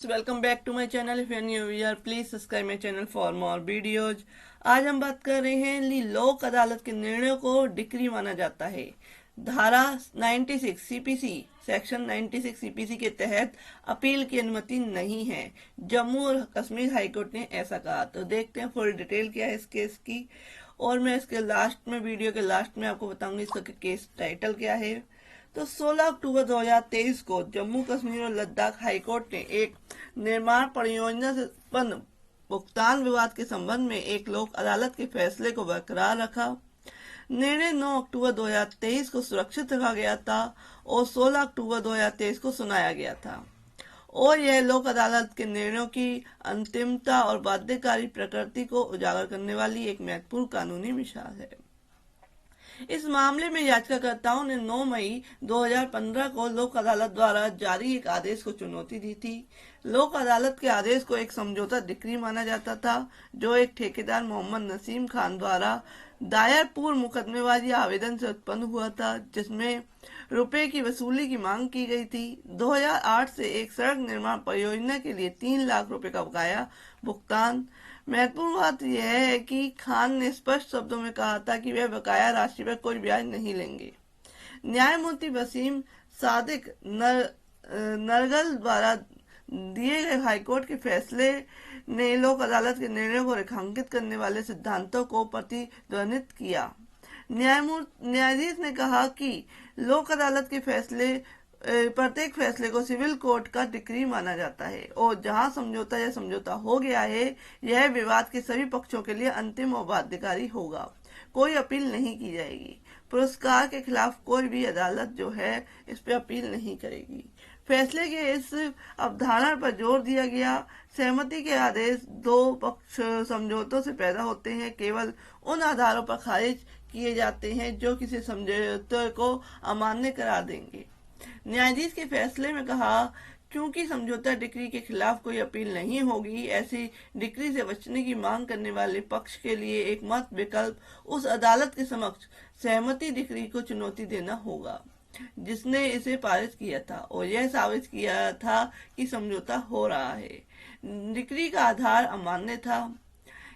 Welcome back to my channel. If you are new year please subscribe my channel for more videos. आज हम बात कर रहे हैं लोक अदालत के निर्णय को डिक्री माना जाता है। धारा 96 सीपीसी सेक्शन 96 सीपीसी के तहत अपील की अनुमति नहीं है। जम्मू और कश्मीर हाईकोर्ट ने ऐसा कहा। तो देखते हैं फुल डिटेल क्या है इस केस की, और मैं इसके लास्ट में वीडियो के लास्ट में आपको बताऊंगी इसका केस टाइटल क्या है। तो 16 अक्टूबर 2023 को जम्मू कश्मीर और लद्दाख हाईकोर्ट ने एक निर्माण परियोजना से उत्पन्न भुगतान विवाद के संबंध में एक लोक अदालत के फैसले को बरकरार रखा। निर्णय 9 अक्टूबर 2023 को सुरक्षित रखा गया था और 16 अक्टूबर 2023 को सुनाया गया था, और यह लोक अदालत के निर्णयों की अंतिमता और बाध्यकारी प्रकृति को उजागर करने वाली एक महत्वपूर्ण कानूनी मिसाल है। इस मामले में याचिकाकर्ताओं ने 9 मई 2015 को लोक अदालत द्वारा जारी एक आदेश को चुनौती दी थी। लोक अदालत के आदेश को एक समझौता डिक्री माना जाता था, जो एक ठेकेदार मोहम्मद नसीम खान द्वारा दायर पूर्व मुकदमेबाजी आवेदन से उत्पन्न हुआ था, जिसमें रुपए की वसूली की मांग की गई थी। 2008 से एक सड़क निर्माण परियोजना के लिए 3 लाख रुपए का बकाया भुगतान। महत्वपूर्ण बात यह है कि खान ने स्पष्ट शब्दों में कहा था कि वह बकाया राशि पर कोई ब्याज नहीं लेंगे। न्यायमूर्ति वसीम सादिक नरगल द्वारा दिए गए हाईकोर्ट के फैसले ने लोक अदालत के निर्णय को रेखांकित करने वाले सिद्धांतों को प्रतिध्वनित किया। न्यायाधीश ने कहा कि लोक अदालत के प्रत्येक फैसले को सिविल कोर्ट का डिक्री माना जाता है, और जहां समझौता या समझौता हो गया है, यह विवाद के सभी पक्षों के लिए अंतिम और बाध्यकारी होगा। कोई अपील नहीं की जाएगी। पुरस्कार के खिलाफ कोई भी अदालत जो है इस पर अपील नहीं करेगी। फैसले के इस अवधारणा पर जोर दिया गया। सहमति के आदेश दो पक्ष समझौतों से पैदा होते हैं, केवल उन आधारों पर खारिज किए जाते हैं जो किसी समझौते को अमान्य करा देंगे। न्यायाधीश के फैसले में कहा, क्योंकि समझौता डिक्री के खिलाफ कोई अपील नहीं होगी, ऐसी डिक्री से बचने की मांग करने वाले पक्ष के लिए एकमात्र विकल्प उस अदालत के समक्ष सहमति डिक्री को चुनौती देना होगा जिसने इसे पारित किया था और यह साबित किया था कि समझौता हो रहा है। डिक्री का आधार अमान्य था।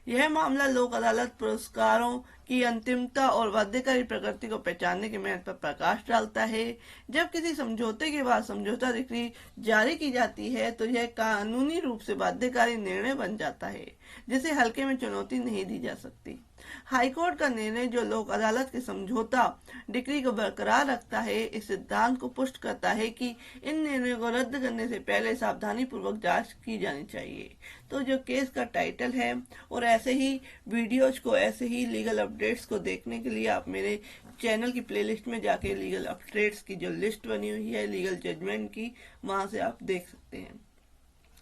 यह मामला लोक अदालत पुरस्कारों की अंतिमता और बाध्यकारी प्रकृति को पहचानने के महत्व पर प्रकाश डालता है। जब किसी समझौते के बाद समझौता डिक्री जारी की जाती है, तो यह कानूनी रूप से बाध्यकारी निर्णय बन जाता है, जिसे हल्के में चुनौती नहीं दी जा सकती। हाईकोर्ट का निर्णय, जो लोक अदालत के समझौता डिक्री को बरकरार रखता है, इस सिद्धांत को पुष्ट करता है कि इन निर्णयों को रद्द करने से पहले सावधानी पूर्वक जांच की जानी चाहिए। तो जो केस का टाइटल है, और ऐसे ही वीडियोज को, ऐसे ही लीगल अपडेट्स को देखने के लिए आप मेरे चैनल की प्लेलिस्ट में जाके लीगल अपडेट्स की जो लिस्ट बनी हुई है लीगल जजमेंट की, वहां से आप देख सकते हैं।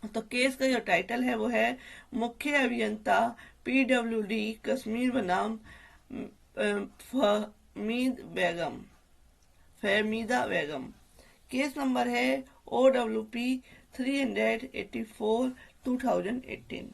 तो केस का जो टाइटल है वो है मुख्य अभियंता PWD कश्मीर बनाम फहमीदा बेगम। केस नंबर है OWP 384 2018।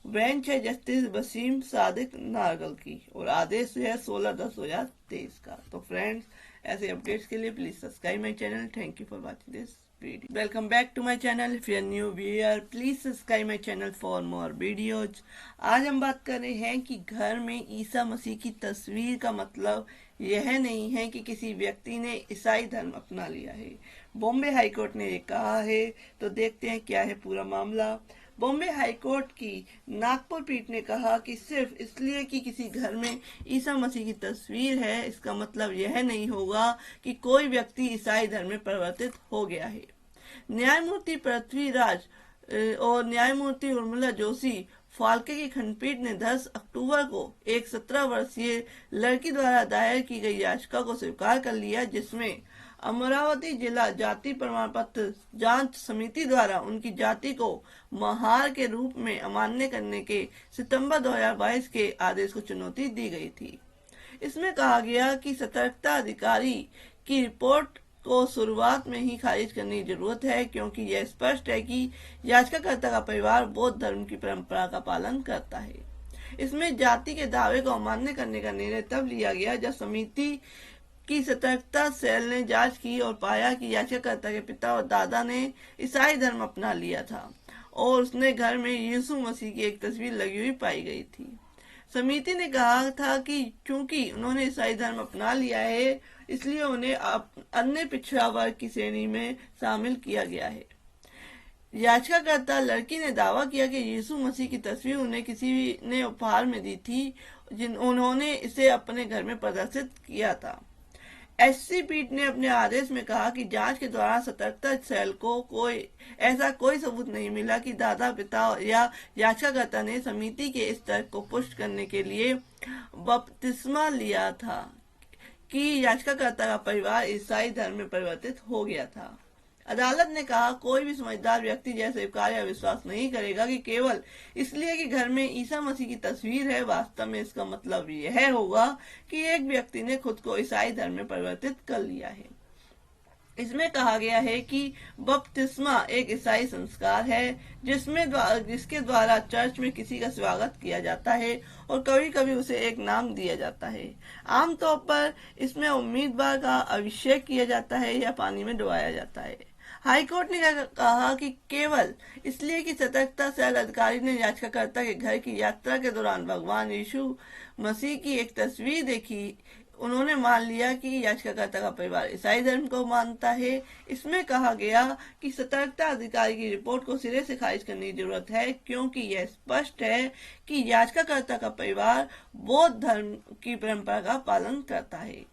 बेंच है जस्टिस वसीम सादिक नारगल की, और आदेश है 16/10/2023 का। तो फ्रेंड्स, ऐसे अपडेट्स के लिए please subscribe my channel. Thank you for watching this video. Welcome back to my channel. If you are new viewer, please subscribe my channel for more videos. आज हम बात कर रहे हैं कि घर में ईसा मसीह की तस्वीर का मतलब यह नहीं है कि किसी व्यक्ति ने ईसाई धर्म अपना लिया है। बॉम्बे हाईकोर्ट ने ये कहा है। तो देखते हैं क्या है पूरा मामला। बॉम्बे हाईकोर्ट की नागपुर पीठ ने कहा कि सिर्फ इसलिए कि किसी घर में ईसा मसीह की तस्वीर है, इसका मतलब यह नहीं होगा कि कोई व्यक्ति ईसाई धर्म में परिवर्तित हो गया है। न्यायमूर्ति पृथ्वीराज और न्यायमूर्ति उर्मिला जोशी फाल्के की खंडपीठ ने 10 अक्टूबर को एक 17 वर्षीय लड़की द्वारा दायर की गई याचिका को स्वीकार कर लिया, जिसमें अमरावती जिला जाति प्रमाण पत्र जांच समिति द्वारा उनकी जाति को महार के रूप में अमान्य करने के सितंबर 2022 के आदेश को चुनौती दी गई थी। इसमें कहा गया कि सतर्कता अधिकारी की रिपोर्ट को शुरुआत में ही खारिज करने की जरूरत है, क्योंकि यह स्पष्ट है कि याचिकाकर्ता का परिवार बौद्ध धर्म की परंपरा का पालन करता है। इसमें जाति के दावे को अमान्य करने का निर्णय तब लिया गया जब समिति की सतर्कता सेल ने जांच की और पाया कि याचिकाकर्ता के पिता और दादा ने ईसाई धर्म अपना लिया था और उसने घर में यीशु मसीह की एक तस्वीर लगी हुई पाई गई थी। समिति ने कहा था कि चूंकि उन्होंने ईसाई धर्म अपना लिया है, इसलिए उन्हें अन्य पिछड़ा वर्ग की श्रेणी में शामिल किया गया है। याचिकाकर्ता लड़की ने दावा किया कि यीशु मसीह की तस्वीर उन्हें किसी ने उपहार में दी थी, उन्होंने इसे अपने घर में प्रदर्शित किया था। एससी पीठ ने अपने आदेश में कहा कि जांच के दौरान सतर्कता सेल को कोई सबूत नहीं मिला कि दादा, पिता या याचिकाकर्ता ने समिति के इस तर्क को पुष्ट करने के लिए बपतिस्मा लिया था कि याचिकाकर्ता का परिवार ईसाई धर्म में परिवर्तित हो गया था। अदालत ने कहा, कोई भी समझदार व्यक्ति यह स्वीकार या विश्वास नहीं करेगा कि केवल इसलिए कि घर में ईसा मसीह की तस्वीर है, वास्तव में इसका मतलब यह होगा कि एक व्यक्ति ने खुद को ईसाई धर्म में परिवर्तित कर लिया है। इसमें कहा गया है कि बपतिस्मा एक ईसाई संस्कार है जिसके द्वारा चर्च में किसी का स्वागत किया जाता है और कभी कभी उसे एक नाम दिया जाता है। आमतौर पर इसमें उम्मीदवार का अभिषेक किया जाता है या पानी में डुबाया जाता है। हाईकोर्ट ने कहा कि केवल इसलिए कि सतर्कता सेल अधिकारी ने याचिकाकर्ता के घर की यात्रा के दौरान भगवान यीशु मसीह की एक तस्वीर देखी, उन्होंने मान लिया कि याचिकाकर्ता का परिवार ईसाई धर्म को मानता है। इसमें कहा गया कि सतर्कता अधिकारी की रिपोर्ट को सिरे से खारिज करने की जरूरत है, क्योंकि यह स्पष्ट है कि याचिकाकर्ता का परिवार बौद्ध धर्म की परंपरा का पालन करता है।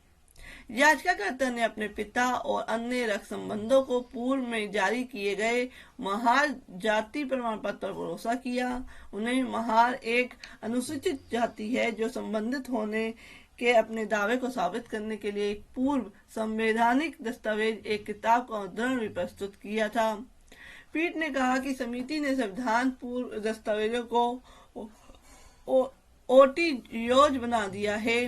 याचिकाकर्ता ने अपने पिता और अन्य रक्त संबंधों को पूर्व में जारी किए गए महार जाति प्रमाण पत्र पर भरोसा किया। उन्हें महार एक अनुसूचित जाति है जो संबंधित होने के अपने दावे को साबित करने के लिए एक पूर्व संवैधानिक दस्तावेज, एक किताब का उद्धरण भी प्रस्तुत किया था। पीठ ने कहा कि समिति ने संविधान पूर्व दस्तावेजों को ओटी योज बना दिया है।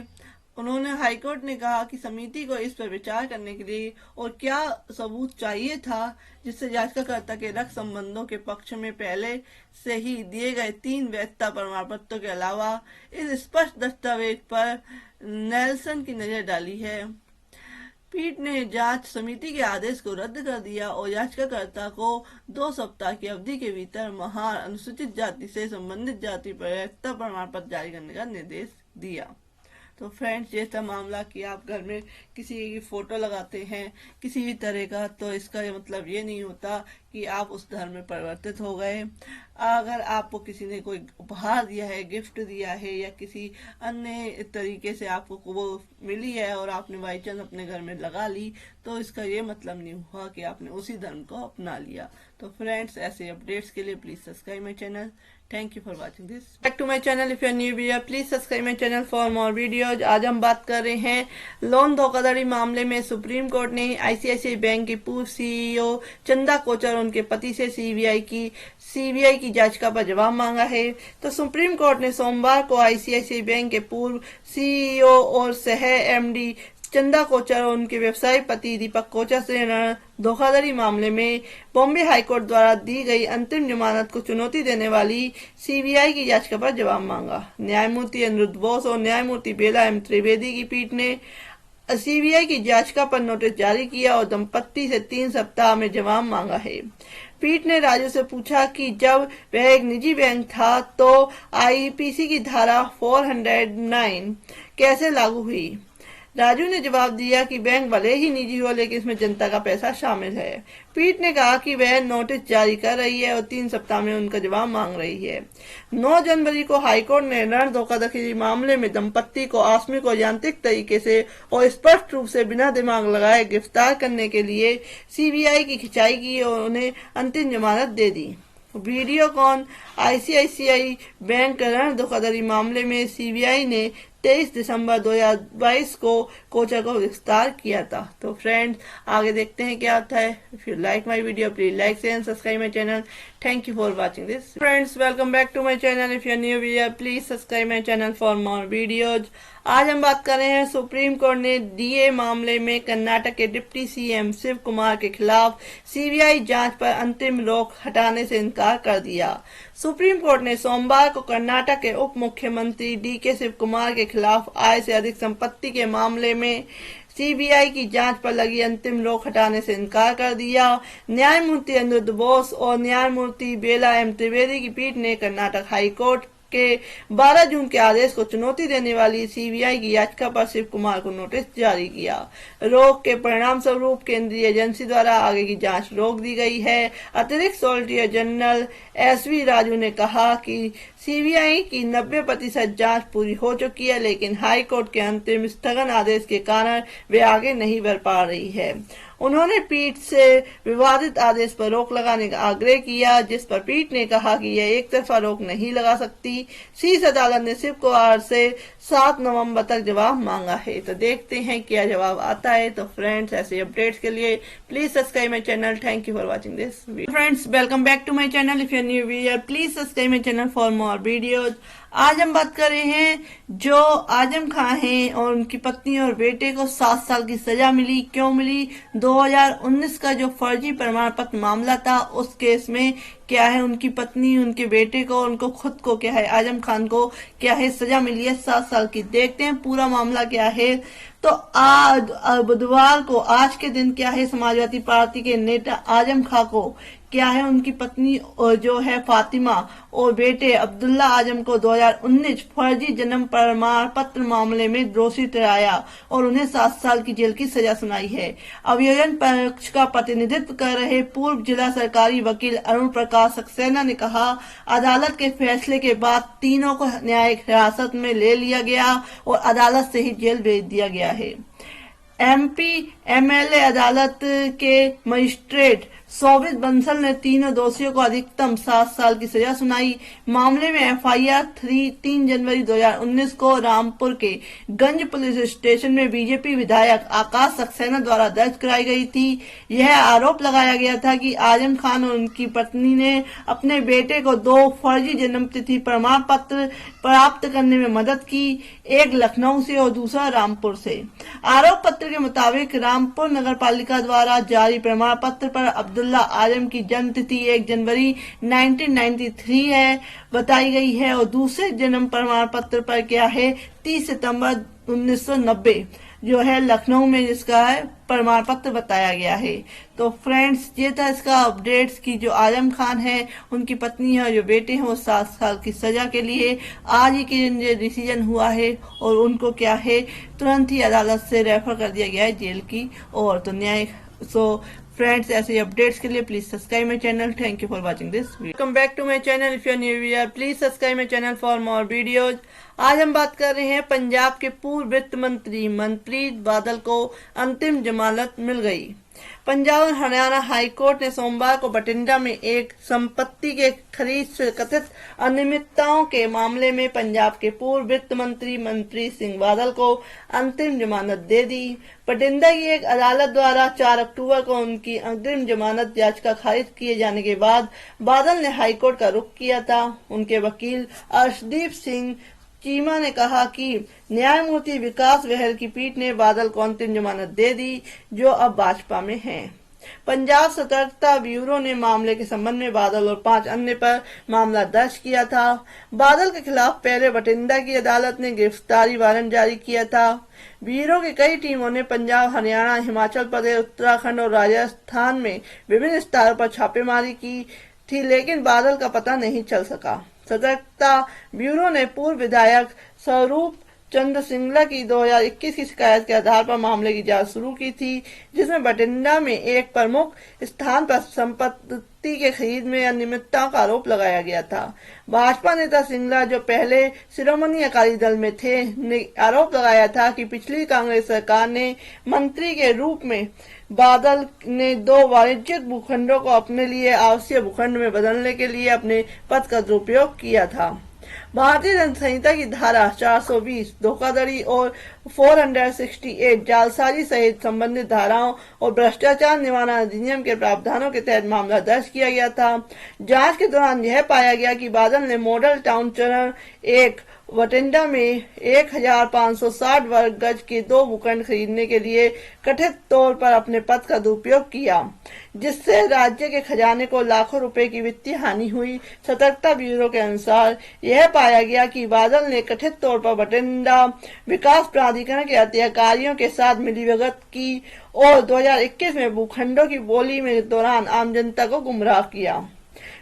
उन्होंने हाईकोर्ट ने कहा कि समिति को इस पर विचार करने के लिए और क्या सबूत चाहिए था जिससे याचिकाकर्ता के रक्त संबंधों के पक्ष में पहले से ही दिए गए 3 वैधता प्रमाण पत्रों के अलावा इस स्पष्ट दस्तावेज पर नेल्सन की नजर डाली है। पीठ ने जांच समिति के आदेश को रद्द कर दिया और याचिकाकर्ता को 2 सप्ताह की अवधि के भीतर महार अनुसूचित जाति से संबंधित जाति पर वैधता प्रमाण पत्र जारी करने का निर्देश दिया। तो फ्रेंड्स, ये था मामला कि आप घर में किसी की फोटो लगाते हैं किसी भी तरह का, तो इसका मतलब ये नहीं होता कि आप उस धर्म में परिवर्तित हो गए। अगर आपको किसी ने कोई उपहार दिया है, गिफ्ट दिया है या किसी अन्य तरीके से आपको वो मिली है और आपने बाई चांस अपने घर में लगा ली, तो इसका ये मतलब नहीं हुआ कि आपने उसी धर्म को अपना लिया। तो फ्रेंड्स, ऐसे अपडेट्स के लिए please subscribe my channel. Thank you for watching this. Back to my channel. If you are new here, please subscribe my channel for more videos. आज हम बात कर रहे हैं लोन धोखाधड़ी मामले में सुप्रीम कोर्ट ने आईसीआईसीआई बैंक के पूर्व सीईओ चंदा कोचर और उनके पति से सीबीआई की याचिका पर जवाब मांगा है। तो सुप्रीम कोर्ट ने सोमवार को आईसीआईसीआई बैंक के पूर्व सीईओ और सह एमडी चंदा कोचर और उनके व्यवसायी पति दीपक कोचर से धोखाधड़ी मामले में बॉम्बे हाईकोर्ट द्वारा दी गई अंतरिम जमानत को चुनौती देने वाली सीबीआई की याचिका पर जवाब मांगा। न्यायमूर्ति अनिरुद्ध बोस और न्यायमूर्ति बेला एम त्रिवेदी की पीठ ने सीबीआई की याचिका पर नोटिस जारी किया और दंपत्ति से 3 सप्ताह में जवाब मांगा है। पीठ ने राजू से पूछा कि जब वह एक निजी बैंक था तो आईपीसी की धारा 409 कैसे लागू हुई। राजू ने जवाब दिया कि बैंक भले ही निजी हो लेकिन इसमें जनता का पैसा शामिल है। पीठ ने कहा कि वह नोटिस जारी कर रही है और 3 सप्ताह में उनका जवाब मांग रही है। 9 जनवरी को हाईकोर्ट ने ऋण धोखाधड़ी मामले में दंपत्ति को आकस्मिक और यांत्रिक तरीके से और स्पष्ट रूप से बिना दिमाग लगाए गिरफ्तार करने के लिए सीबीआई की खिंचाई की और उन्हें अंतिम जमानत दे दी। वीडियोकॉन आईसीआईसीआई बैंक ऋण धोखाधड़ी मामले में सीबीआई ने 23 दिसंबर 2022 को कोचर को गिरफ्तार किया था। तो फ्रेंड्स, आगे देखते हैं क्या होता है। If you like my video please like share and subscribe my channel. Thank you for watching this. Friends, welcome back to my channel. If you are new here please subscribe my channel for more videos. आज हम बात कर रहे हैं supreme court ने DA मामले में कर्नाटक के डिप्टी सीएम शिव कुमार के खिलाफ सीबीआई जांच पर अंतरिम रोक हटाने से इनकार कर दिया। सुप्रीम कोर्ट ने सोमवार को कर्नाटक के उप मुख्यमंत्री डीके शिव कुमार के खिलाफ आय से अधिक संपत्ति के मामले में सीबीआई की जांच पर लगी अंतिम रोक हटाने से इनकार कर दिया। न्यायमूर्ति अनिरुद्ध बोस और न्यायमूर्ति बेला एम त्रिवेदी की पीठ ने कर्नाटक हाईकोर्ट के 12 जून के आदेश को चुनौती देने वाली सीबीआई की याचिका पर शिव कुमार को नोटिस जारी किया। रोक के परिणाम स्वरूप केंद्रीय एजेंसी द्वारा आगे की जांच रोक दी गई है। अतिरिक्त सॉलिसिटर जनरल एसवी राजू ने कहा कि सीबीआई की 90% जांच पूरी हो चुकी है, लेकिन हाई कोर्ट के अंतिम स्थगन आदेश के कारण वे आगे नहीं बढ़ पा रही है। उन्होंने पीठ से विवादित आदेश पर रोक लगाने का आग्रह किया, जिस पर पीठ ने कहा कि यह एक तरफा रोक नहीं लगा सकती। शीर्ष अदालत ने शिव कुमार से 7 नवंबर तक जवाब मांगा है, तो देखते हैं क्या जवाब आता है। तो फ्रेंड्स, ऐसे अपडेट्स के लिए please subscribe my channel. Thank you for watching this video. Friends, welcome back to my channel. If you are new viewer, please subscribe my channel for more videos. आज हम बात कर रहे हैं जो आजम खान हैं और उनकी पत्नी और बेटे को 7 साल की सजा मिली। क्यों मिली? 2019 का जो फर्जी प्रमाण पत्र मामला था, उस केस में क्या है उनकी पत्नी, उनके बेटे को, उनको खुद को क्या है, आजम खान को क्या है सजा मिली है 7 साल की। देखते हैं पूरा मामला क्या है। तो आज बुधवार को, आज के दिन क्या है, समाजवादी पार्टी के नेता आजम खान को क्या है उनकी पत्नी जो है फातिमा और बेटे अब्दुल्ला आजम को 2019 फर्जी जन्म प्रमाण पत्र मामले में दोषी ठहराया और उन्हें 7 साल की जेल की सजा सुनाई है। अभियोजन पक्ष का प्रतिनिधित्व कर रहे पूर्व जिला सरकारी वकील अरुण प्रकाश सक्सेना ने कहा, अदालत के फैसले के बाद तीनों को न्यायिक हिरासत में ले लिया गया और अदालत से ही जेल भेज दिया गया है। एमपी एमएलए अदालत के मजिस्ट्रेट शोभित बंसल ने तीनों दोषियों को अधिकतम 7 साल की सजा सुनाई। मामले में एफआईआर 3 जनवरी 2019 को रामपुर के गंज पुलिस स्टेशन में बीजेपी विधायक आकाश सक्सेना द्वारा दर्ज कराई गई थी। यह आरोप लगाया गया था कि आजम खान और उनकी पत्नी ने अपने बेटे को 2 फर्जी जन्म तिथि प्रमाण पत्र प्राप्त करने में मदद की, एक लखनऊ से और दूसरा रामपुर से। आरोप पत्र के मुताबिक रामपुर नगर पालिका द्वारा जारी प्रमाण पत्र पर अब्दुल्ला आजम की जन्म तिथि 1 जनवरी 1993 है बताई गई है और दूसरे जन्म प्रमाण पत्र पर क्या है 30 सितंबर 1990 जो है लखनऊ में जिसका है प्रमाण पत्र बताया गया है। तो फ्रेंड्स, ये था इसका अपडेट्स की जो आजम खान है, उनकी पत्नी है, जो बेटे हैं, वो 7 साल की सजा के लिए आज ही के डिसीजन हुआ है और उनको क्या है तुरंत ही अदालत से रेफर कर दिया गया है जेल की ओर। तो फ्रेंड्स, ऐसे अपडेट्स के लिए please subscribe my channel. Thank you for watching this video. Welcome back to my channel. If you are new viewer, please subscribe my channel for more videos. आज हम बात कर रहे हैं पंजाब के पूर्व वित्त मंत्री मनप्रीत बादल को अंतिम जमानत मिल गई। पंजाब और हरियाणा हाईकोर्ट ने सोमवार को बठिंडा में एक संपत्ति के खरीद से कथित अनियमितताओं के मामले में पंजाब के पूर्व वित्त मंत्री मनप्रीत सिंह बादल को अंतिम जमानत दे दी। बठिंडा की एक अदालत द्वारा 4 अक्टूबर को उनकी अंतरिम जमानत याचिका खारिज किए जाने के बाद बादल ने हाईकोर्ट का रुख किया था। उनके वकील अर्शदीप सिंह चीमा ने कहा कि न्यायमूर्ति विकास बहल की पीठ ने बादल को अंतिम जमानत दे दी, जो अब भाजपा में हैं। पंजाब सतर्कता ब्यूरो ने मामले के संबंध में बादल और 5 अन्य पर मामला दर्ज किया था। बादल के खिलाफ पहले बठिंडा की अदालत ने गिरफ्तारी वारंट जारी किया था। ब्यूरो की कई टीमों ने पंजाब, हरियाणा, हिमाचल प्रदेश, उत्तराखंड और राजस्थान में विभिन्न स्थानों पर छापेमारी की थी, लेकिन बादल का पता नहीं चल सका। सतर्कता ब्यूरो ने पूर्व विधायक स्वरूप चंद्र सिंगला की 2021 की शिकायत के आधार पर मामले की जांच शुरू की थी, जिसमें बठिंडा में एक प्रमुख स्थान पर संपत्ति के खरीद में अनियमितताओं का आरोप लगाया गया था। भाजपा नेता सिंगला, जो पहले शिरोमणि अकाली दल में थे, ने आरोप लगाया था कि पिछली कांग्रेस सरकार ने मंत्री के रूप में बादल ने 2 वाणिज्यिक भूखंडों को अपने लिए आवश्यक भूखंड में बदलने के लिए अपने पद का दुरुपयोग किया था। भारतीय दंड संहिता की धारा 420 धोखाधड़ी और 468 जालसाजी सहित संबंधित धाराओं और भ्रष्टाचार निवारण अधिनियम के प्रावधानों के तहत मामला दर्ज किया गया था। जांच के दौरान यह पाया गया कि बादल ने मॉडल टाउन चरण 1 बठिंडा में 1560 वर्ग गज के 2 भूखंड खरीदने के लिए कथित तौर पर अपने पद का दुरुपयोग किया, जिससे राज्य के खजाने को लाखों रुपए की वित्तीय हानि हुई। सतर्कता ब्यूरो के अनुसार यह पाया गया कि बादल ने कथित तौर पर बठिंडा विकास प्राधिकरण के अधिकारियों के साथ मिलीभगत की और 2021 में भूखंडों की बोली में दौरान आम जनता को गुमराह किया।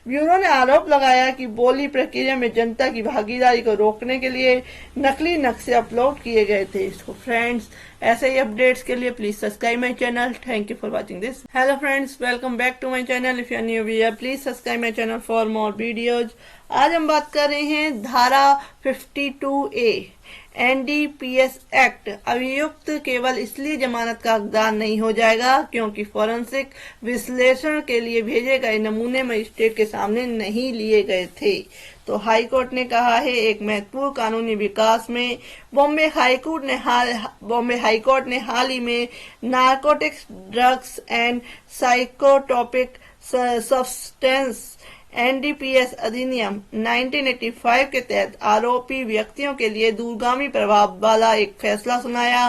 ब्यूरो ने आरोप लगाया कि बोली प्रक्रिया में जनता की भागीदारी को रोकने के लिए नकली नक्शे अपलोड किए गए थे। तो फ्रेंड्स, ऐसे ही अपडेट्स के लिए please subscribe my channel. Thank you for watching this. Hello friends, welcome back to my channel. If you are new here, please subscribe my channel for more videos. आज हम बात कर रहे हैं धारा 52A NDPS एक्ट। अभियुक्त केवल इसलिए जमानत का हकदार नहीं हो जाएगा क्योंकि फोरेंसिक विश्लेषण के लिए भेजे गए नमूने मजिस्ट्रेट के सामने नहीं लिए गए थे। तो हाई कोर्ट ने कहा है, एक महत्वपूर्ण कानूनी विकास में बॉम्बे हाई कोर्ट ने हाल ही में narcotics, drugs and psychotropic substance NDPS अधिनियम 1985 के तहत आरोपी व्यक्तियों के लिए दूरगामी प्रभाव वाला एक फैसला सुनाया।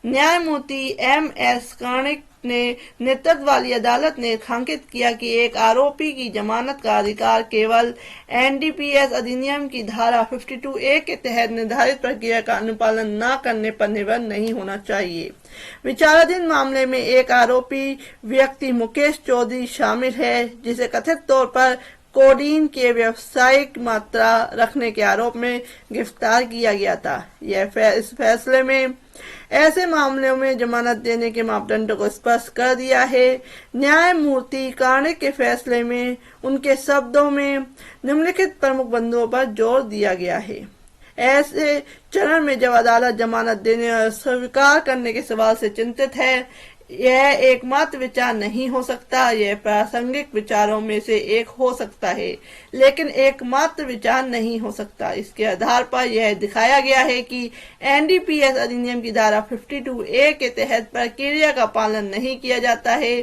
न्यायमूर्ति MS कर्णिक ने नेतृत्व वाली अदालत ने रेखांकित किया कि एक आरोपी की जमानत का अधिकार केवल NDPS अधिनियम की धारा 52A के तहत निर्धारित प्रक्रिया का अनुपालन न करने पर निर्भर नहीं होना चाहिए। विचाराधीन मामले में एक आरोपी व्यक्ति मुकेश चौधरी शामिल है, जिसे कथित तौर पर कोडीन के व्यावसायिक मात्रा रखने के आरोप में गिरफ्तार किया गया था। इस फैसले में ऐसे मामलों में जमानत देने के मापदंडों को स्पष्ट कर दिया है। न्यायमूर्ति कर्णिक के फैसले में उनके शब्दों में निम्नलिखित प्रमुख बिंदुओं पर जोर दिया गया है। ऐसे चरण में जब अदालत जमानत देने और स्वीकार करने के सवाल से चिंतित है, यह एकमात्र विचार नहीं हो सकता। यह प्रासंगिक विचारों में से एक हो सकता है, लेकिन एकमात्र विचार नहीं हो सकता। इसके आधार पर यह दिखाया गया है कि NDPS अधिनियम की धारा 52A के तहत प्रक्रिया का पालन नहीं किया जाता है।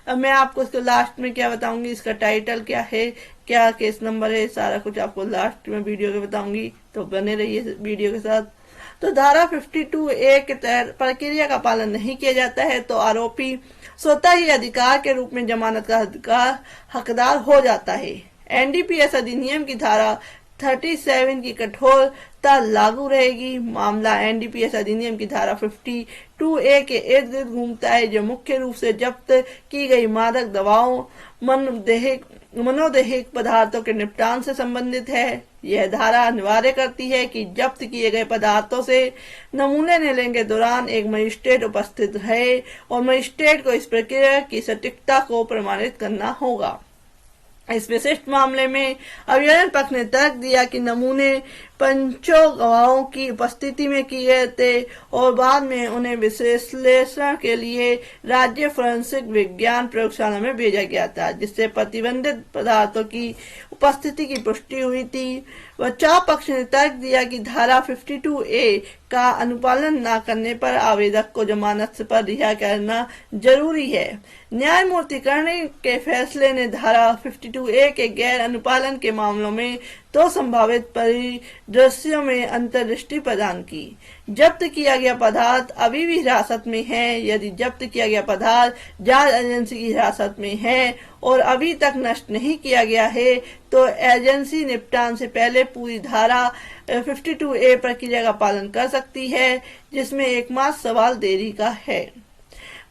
अब मैं आपको इसको लास्ट में क्या बताऊंगी, इसका टाइटल क्या है, क्या केस नंबर है, सारा कुछ आपको लास्ट में वीडियो के बताऊंगी, तो बने रहिए वीडियो के साथ। तो धारा 52A के तहत प्रक्रिया का पालन नहीं किया जाता है तो आरोपी स्वतः ही अधिकार के रूप में जमानत का हकदार हो जाता है। NDPS अधिनियम की धारा 37 की कठोरता लागू रहेगी। मामला NDPS अधिनियम की धारा 52A के इर्द गिर्द घूमता है, जो मुख्य रूप से जब्त की गई मादक दवाओं, मनोदैहिक पदार्थों के निपटान से संबंधित है। यह धारा अनिवार्य करती है कि जब्त किए गए पदार्थों से नमूने लेने के दौरान एक मजिस्ट्रेट उपस्थित रहे और मजिस्ट्रेट को इस प्रक्रिया की सटीकता को प्रमाणित करना होगा। इस विशिष्ट मामले में अभियोजन पक्ष ने तर्क दिया कि नमूने पंचों गवाहों की उपस्थिति में किए गए थे और बाद में उन्हें विश्लेषण के लिए राज्य फोरेंसिक विज्ञान प्रयोगशाला में भेजा गया था, जिससे प्रतिबंधित पदार्थों की उपस्थिति की पुष्टि हुई थी। बचाव पक्ष ने तर्क दिया कि धारा 52A का अनुपालन न करने पर आवेदक को जमानत पर रिहा करना जरूरी है। न्यायमूर्ति कर्णिक के फैसले ने धारा 52A के गैर अनुपालन के मामलों में 2 संभावित परिदृश्यों में अंतर्दृष्टि प्रदान की। जब्त किया गया पदार्थ अभी भी हिरासत में है। यदि जब्त किया गया पदार्थ जांच एजेंसी की हिरासत में है और अभी तक नष्ट नहीं किया गया है, तो एजेंसी निपटान से पहले पूरी धारा 52A प्रक्रिया का पालन कर सकती है, जिसमें एकमात्र सवाल देरी का है।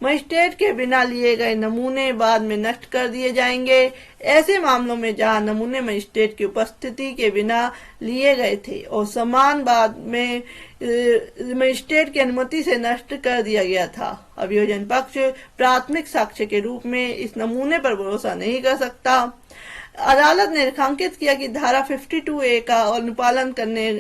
मजिस्ट्रेट के बिना लिए गए नमूने बाद में नष्ट कर दिए जाएंगे। ऐसे मामलों में जहां नमूने मजिस्ट्रेट की उपस्थिति के बिना लिए गए थे और सामान बाद में मजिस्ट्रेट की अनुमति से नष्ट कर दिया गया था, अभियोजन पक्ष प्राथमिक साक्ष्य के रूप में इस नमूने पर भरोसा नहीं कर सकता। अदालत ने रेखांकित किया कि धारा 52A का अनुपालन करने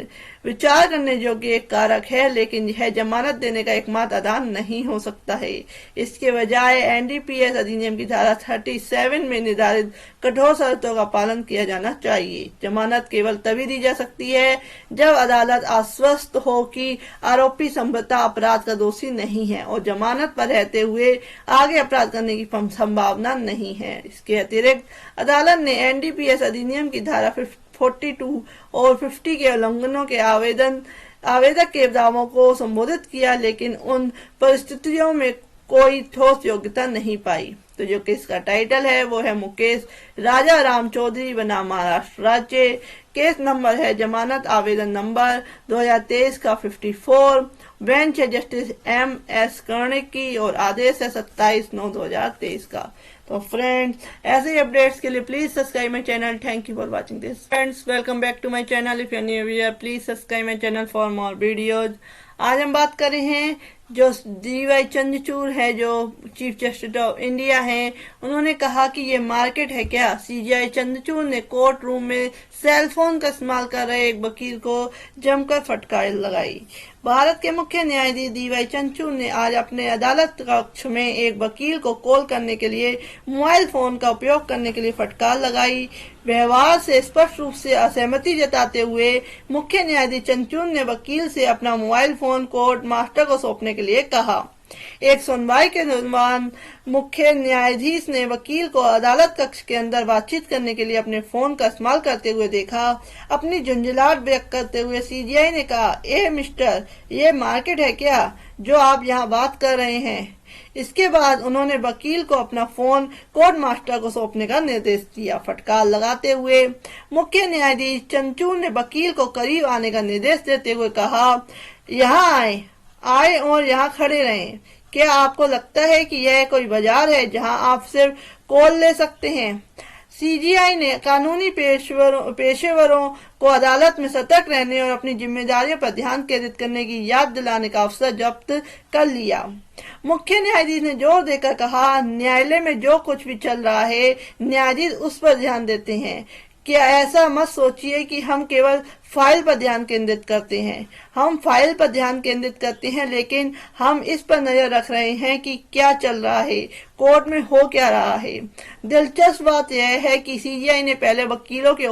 विचार करने योग्य एक कारक है, लेकिन यह जमानत देने का एकमात्र आधार नहीं हो सकता है। इसके बजाय NDPS अधिनियम की धारा 37 में निर्धारित कठोर शर्तों का पालन किया जाना चाहिए। जमानत केवल तभी दी जा सकती है जब अदालत आश्वस्त हो कि आरोपी संभवतः अपराध का दोषी नहीं है और जमानत पर रहते हुए आगे अपराध करने की संभावना नहीं है। इसके अतिरिक्त अदालत ने NDPS अधिनियम की धारा 42 और 50 के उल्लंघनों के आवेदक के दावों को संबोधित किया, लेकिन उन परिस्थितियों में कोई ठोस योग्यता नहीं पाई। तो जो केस का टाइटल है वो है मुकेश राजा राम चौधरी बनाम महाराष्ट्र राज्य। केस नंबर है जमानत आवेदन नंबर 2023 का 54। बेंच है जस्टिस MS कर्णिक की और आदेश है 27/9/2023 का। तो फ्रेंड्स, ऐसे ही अपडेट्स के लिए please subscribe my channel. Thank you for watching this. Friends, welcome back to my channel. If you are new here please subscribe my channel for more videos. आज हम बात कर रहे हैं जो DY चंद्रचूड़ है, जो चीफ जस्टिस ऑफ इंडिया हैं, उन्होंने कहा कि ये मार्केट है क्या। CJI चंद्रचूड़ ने कोर्ट रूम में सेल फोन का इस्तेमाल कर रहे एक वकील को जमकर फटकार लगाई। भारत के मुख्य न्यायाधीश DY चंद्रचूड़ ने आज अपने अदालत कक्ष में एक वकील को कॉल करने के लिए मोबाइल फोन का उपयोग करने के लिए फटकार लगाई। व्यवहार से स्पष्ट रूप से असहमति जताते हुए मुख्य न्यायाधीश चंद्रचूड़ ने वकील से अपना मोबाइल फोन कोर्ट मास्टर को सौंपने के लिए कहा। एक सुनवाई के दौरान मुख्य न्यायाधीश ने वकील को अदालत कक्ष के अंदर बातचीत करने के लिए अपने फोन का इस्तेमाल करते हुए देखा। अपनी झुंझलाहट व्यक्त करते हुए CJI ने कहा, मिस्टर, ये मार्केट है क्या जो आप यहाँ बात कर रहे हैं। इसके बाद उन्होंने वकील को अपना फोन कोर्ट मास्टर को सौंपने का निर्देश दिया। फटकार लगाते हुए मुख्य न्यायाधीश चंद्रचूड़ ने वकील को करीब आने का निर्देश देते हुए कहा, यहाँ आए और यहाँ खड़े रहें। क्या आपको लगता है कि यह कोई बाजार है जहाँ आप सिर्फ कॉल ले सकते हैं। CJI ने कानूनी पेशेवरों को अदालत में सतर्क रहने और अपनी जिम्मेदारियों पर ध्यान केंद्रित करने की याद दिलाने का अवसर जब्त कर लिया। मुख्य न्यायाधीश ने जोर देकर कहा, न्यायालय में जो कुछ भी चल रहा है न्यायाधीश उस पर ध्यान देते हैं। क्या ऐसा मत सोचिए कि हम केवल फाइल पर ध्यान केंद्रित करते हैं। हम फाइल पर ध्यान केंद्रित करते हैं, लेकिन हम इस पर नजर रख रहे हैं कि क्या चल रहा है, कोर्ट में हो क्या रहा है। दिलचस्प बात यह है कि CJI ने पहले वकीलों के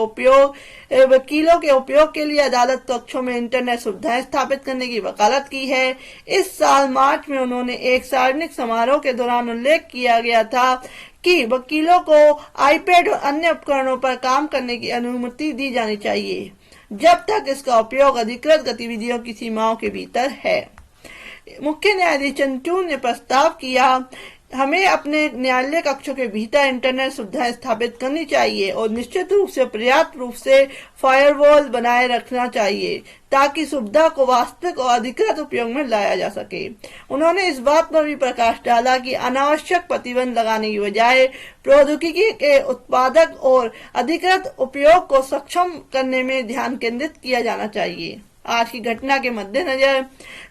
उपयोग के लिए अदालत कक्षों में इंटरनेट सुविधाएं स्थापित करने की वकालत की है। इस साल मार्च में उन्होंने एक सार्वजनिक समारोह के दौरान उल्लेख किया गया था कि वकीलों को iPad और अन्य उपकरणों पर काम करने की अनुमति दी जानी चाहिए, जब तक इसका उपयोग अधिकृत गतिविधियों की सीमाओं के भीतर है। मुख्य न्यायाधीश चंद्रचूड़ ने प्रस्ताव किया, हमें अपने न्यायालय कक्षों के भीतर इंटरनेट सुविधाएं स्थापित करनी चाहिए और निश्चित रूप से पर्याप्त रूप से फायरवॉल बनाए रखना चाहिए ताकि सुविधा को वास्तविक और अधिकृत उपयोग में लाया जा सके। उन्होंने इस बात पर भी प्रकाश डाला कि अनावश्यक प्रतिबंध लगाने की बजाय प्रौद्योगिकी के उत्पादक और अधिकृत उपयोग को सक्षम करने में ध्यान केंद्रित किया जाना चाहिए। आज की घटना के मद्देनजर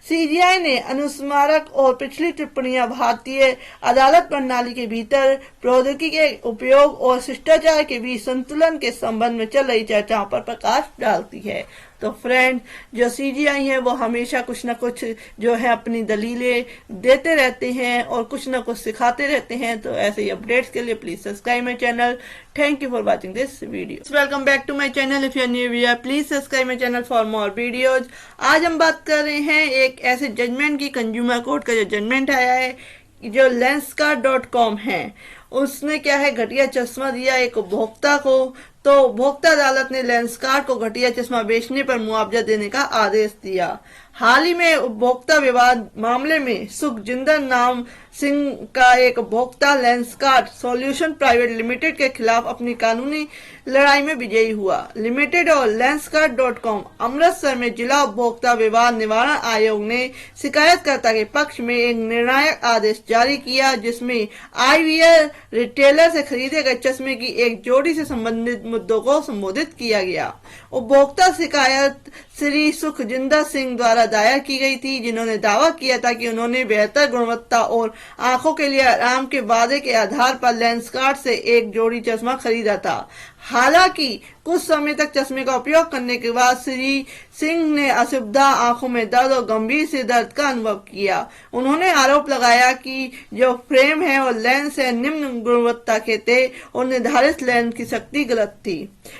CJI ने अनुस्मारक और पिछली टिप्पणियां भारतीय अदालत प्रणाली के भीतर प्रौद्योगिकी के उपयोग और शिष्टाचार के बीच संतुलन के संबंध में चल रही चर्चाओं पर प्रकाश डालती है। तो फ्रेंड, जो CJI है वो हमेशा कुछ न कुछ जो है अपनी दलीलें देते रहते हैं और कुछ न कुछ सिखाते रहते हैं। तो ऐसे ही अपडेट्स के लिए please subscribe my channel. Thank you for watching this video. Welcome back to my channel. If you are new here please subscribe my channel for more videos. आज हम बात कर रहे हैं एक ऐसे जजमेंट की, कंज्यूमर कोर्ट का जो जजमेंट आया है, जो Lenskart.com है, उसने क्या है घटिया चश्मा दिया एक उपभोक्ता को। तो उपभोक्ता अदालत ने लेंसकार्ट को घटिया चश्मा बेचने पर मुआवजा देने का आदेश दिया। हाल ही में उपभोक्ता विवाद मामले में सुखजिंदर नाम सिंह का एक उपभोक्ता लेंसकार्ट सॉल्यूशन प्राइवेट लिमिटेड के खिलाफ अपनी कानूनी लड़ाई में विजयी हुआ। लिमिटेड और Lenskart.com अमृतसर में जिला उपभोक्ता विवाद निवारण आयोग ने शिकायतकर्ता के पक्ष में एक निर्णायक आदेश जारी किया, जिसमें IVR रिटेलर से खरीदे गए चश्मे की एक जोड़ी से संबंधित मुद्दों को संबोधित किया गया। उपभोक्ता शिकायत श्री सुखजिंदर सिंह द्वारा दायर की गई थी, जिन्होंने दावा किया था कि उन्होंने बेहतर गुणवत्ता और आंखों के लिए आराम के वादे के आधार पर लेंसकार्ट से एक जोड़ी चश्मा खरीदा था। हालांकि कुछ समय तक चश्मे का उपयोग करने के बाद श्री सिंह ने असुविधा, आंखों में दर्द और गंभीर से दर्द का अनुभव किया। उन्होंने आरोप लगाया कि जो फ्रेम है और लेंस है निम्न गुणवत्ता के थे और निर्धारित लेंस की शक्ति गलत थी।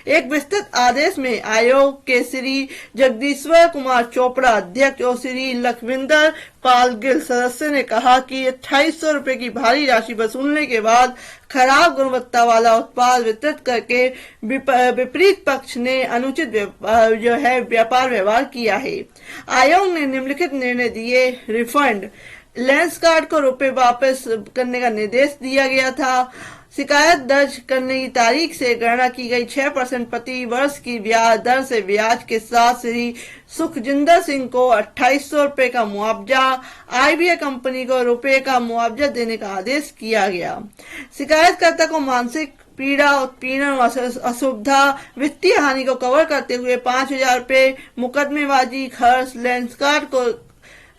एक विस्तृत आदेश में आयोग के श्री जगदीश्वर कुमार चोपड़ा अध्यक्ष और श्री लखविंदर पाल गिल सदस्य ने कहा कि 2800 रुपए की भारी राशि वसूलने के बाद खराब गुणवत्ता वाला उत्पाद वितरित करके विपरीत पक्ष ने अनुचित व्यापार व्यवहार किया है। आयोग ने निम्नलिखित निर्णय दिए। रिफंड लेंसकार्ट को रुपए वापस करने का निर्देश दिया गया था। शिकायत दर्ज करने की तारीख से गणना की गई 6% प्रति वर्ष की ब्याज दर से ब्याज के साथ श्री सुखजिंदर सिंह को 2800 रुपए का मुआवजा, IBA कंपनी को रुपए का मुआवजा देने का आदेश किया गया। शिकायतकर्ता को मानसिक पीड़ा, उत्पीड़न, असुविधा, वित्तीय हानि को कवर करते हुए 5000 रुपए मुकदमेबाजी खर्च, लेंसकार्ट को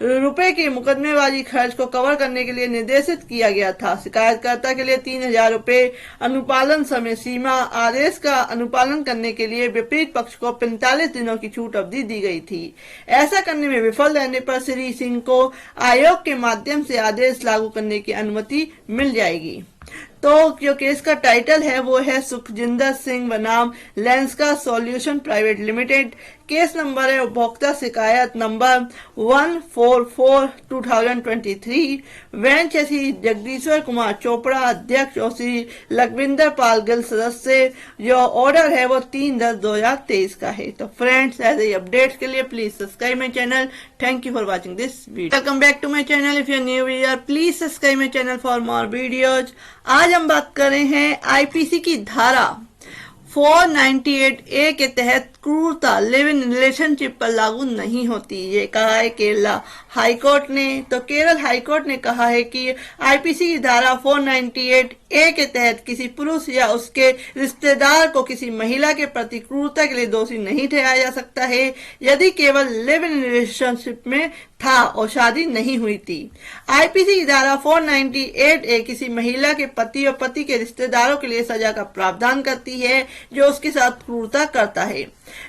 रुपए के मुकदमेबाजी खर्च को कवर करने के लिए निर्देशित किया गया था। शिकायतकर्ता के लिए 3000 रुपए अनुपालन समय सीमा। आदेश का अनुपालन करने के लिए विपरीत पक्ष को 45 दिनों की छूट अवधि दी गई थी। ऐसा करने में विफल रहने पर श्री सिंह को आयोग के माध्यम से आदेश लागू करने की अनुमति मिल जाएगी। तो जो केस का टाइटल है वो है सुखजिंदर सिंह बनाम Lenskart solution private limited. Case number है उपभोक्ता शिकायत नंबर 144/2023। बेंच श्री जगदीश्वर कुमार चोपड़ा अध्यक्ष और श्री लखविंदर पाल गिल सदस्य। जो ऑर्डर है वो 3/10/2023 का है। तो फ्रेंड्स, ऐसे अपडेट्स के लिए please subscribe my channel. Thank you for watching this video. Welcome back to my channel. If you are new here please subscribe my channel for more videos. आज हम बात कर रहे हैं IPC की धारा 498A के तहत क्रूरता लिव इन रिलेशनशिप पर लागू नहीं होती। ये कहा है केरला हाईकोर्ट ने। तो केरल हाईकोर्ट ने कहा है कि IPC की धारा 498A के तहत किसी पुरुष या उसके रिश्तेदार को किसी महिला के प्रति क्रूरता के लिए दोषी नहीं ठहराया जा सकता है यदि केवल लिव इन रिलेशनशिप में था और शादी नहीं हुई थी। IPC की धारा 498A किसी महिला के पति और पति के रिश्तेदारों के लिए सजा का प्रावधान करती है जो उसके साथ क्रूरता करता है।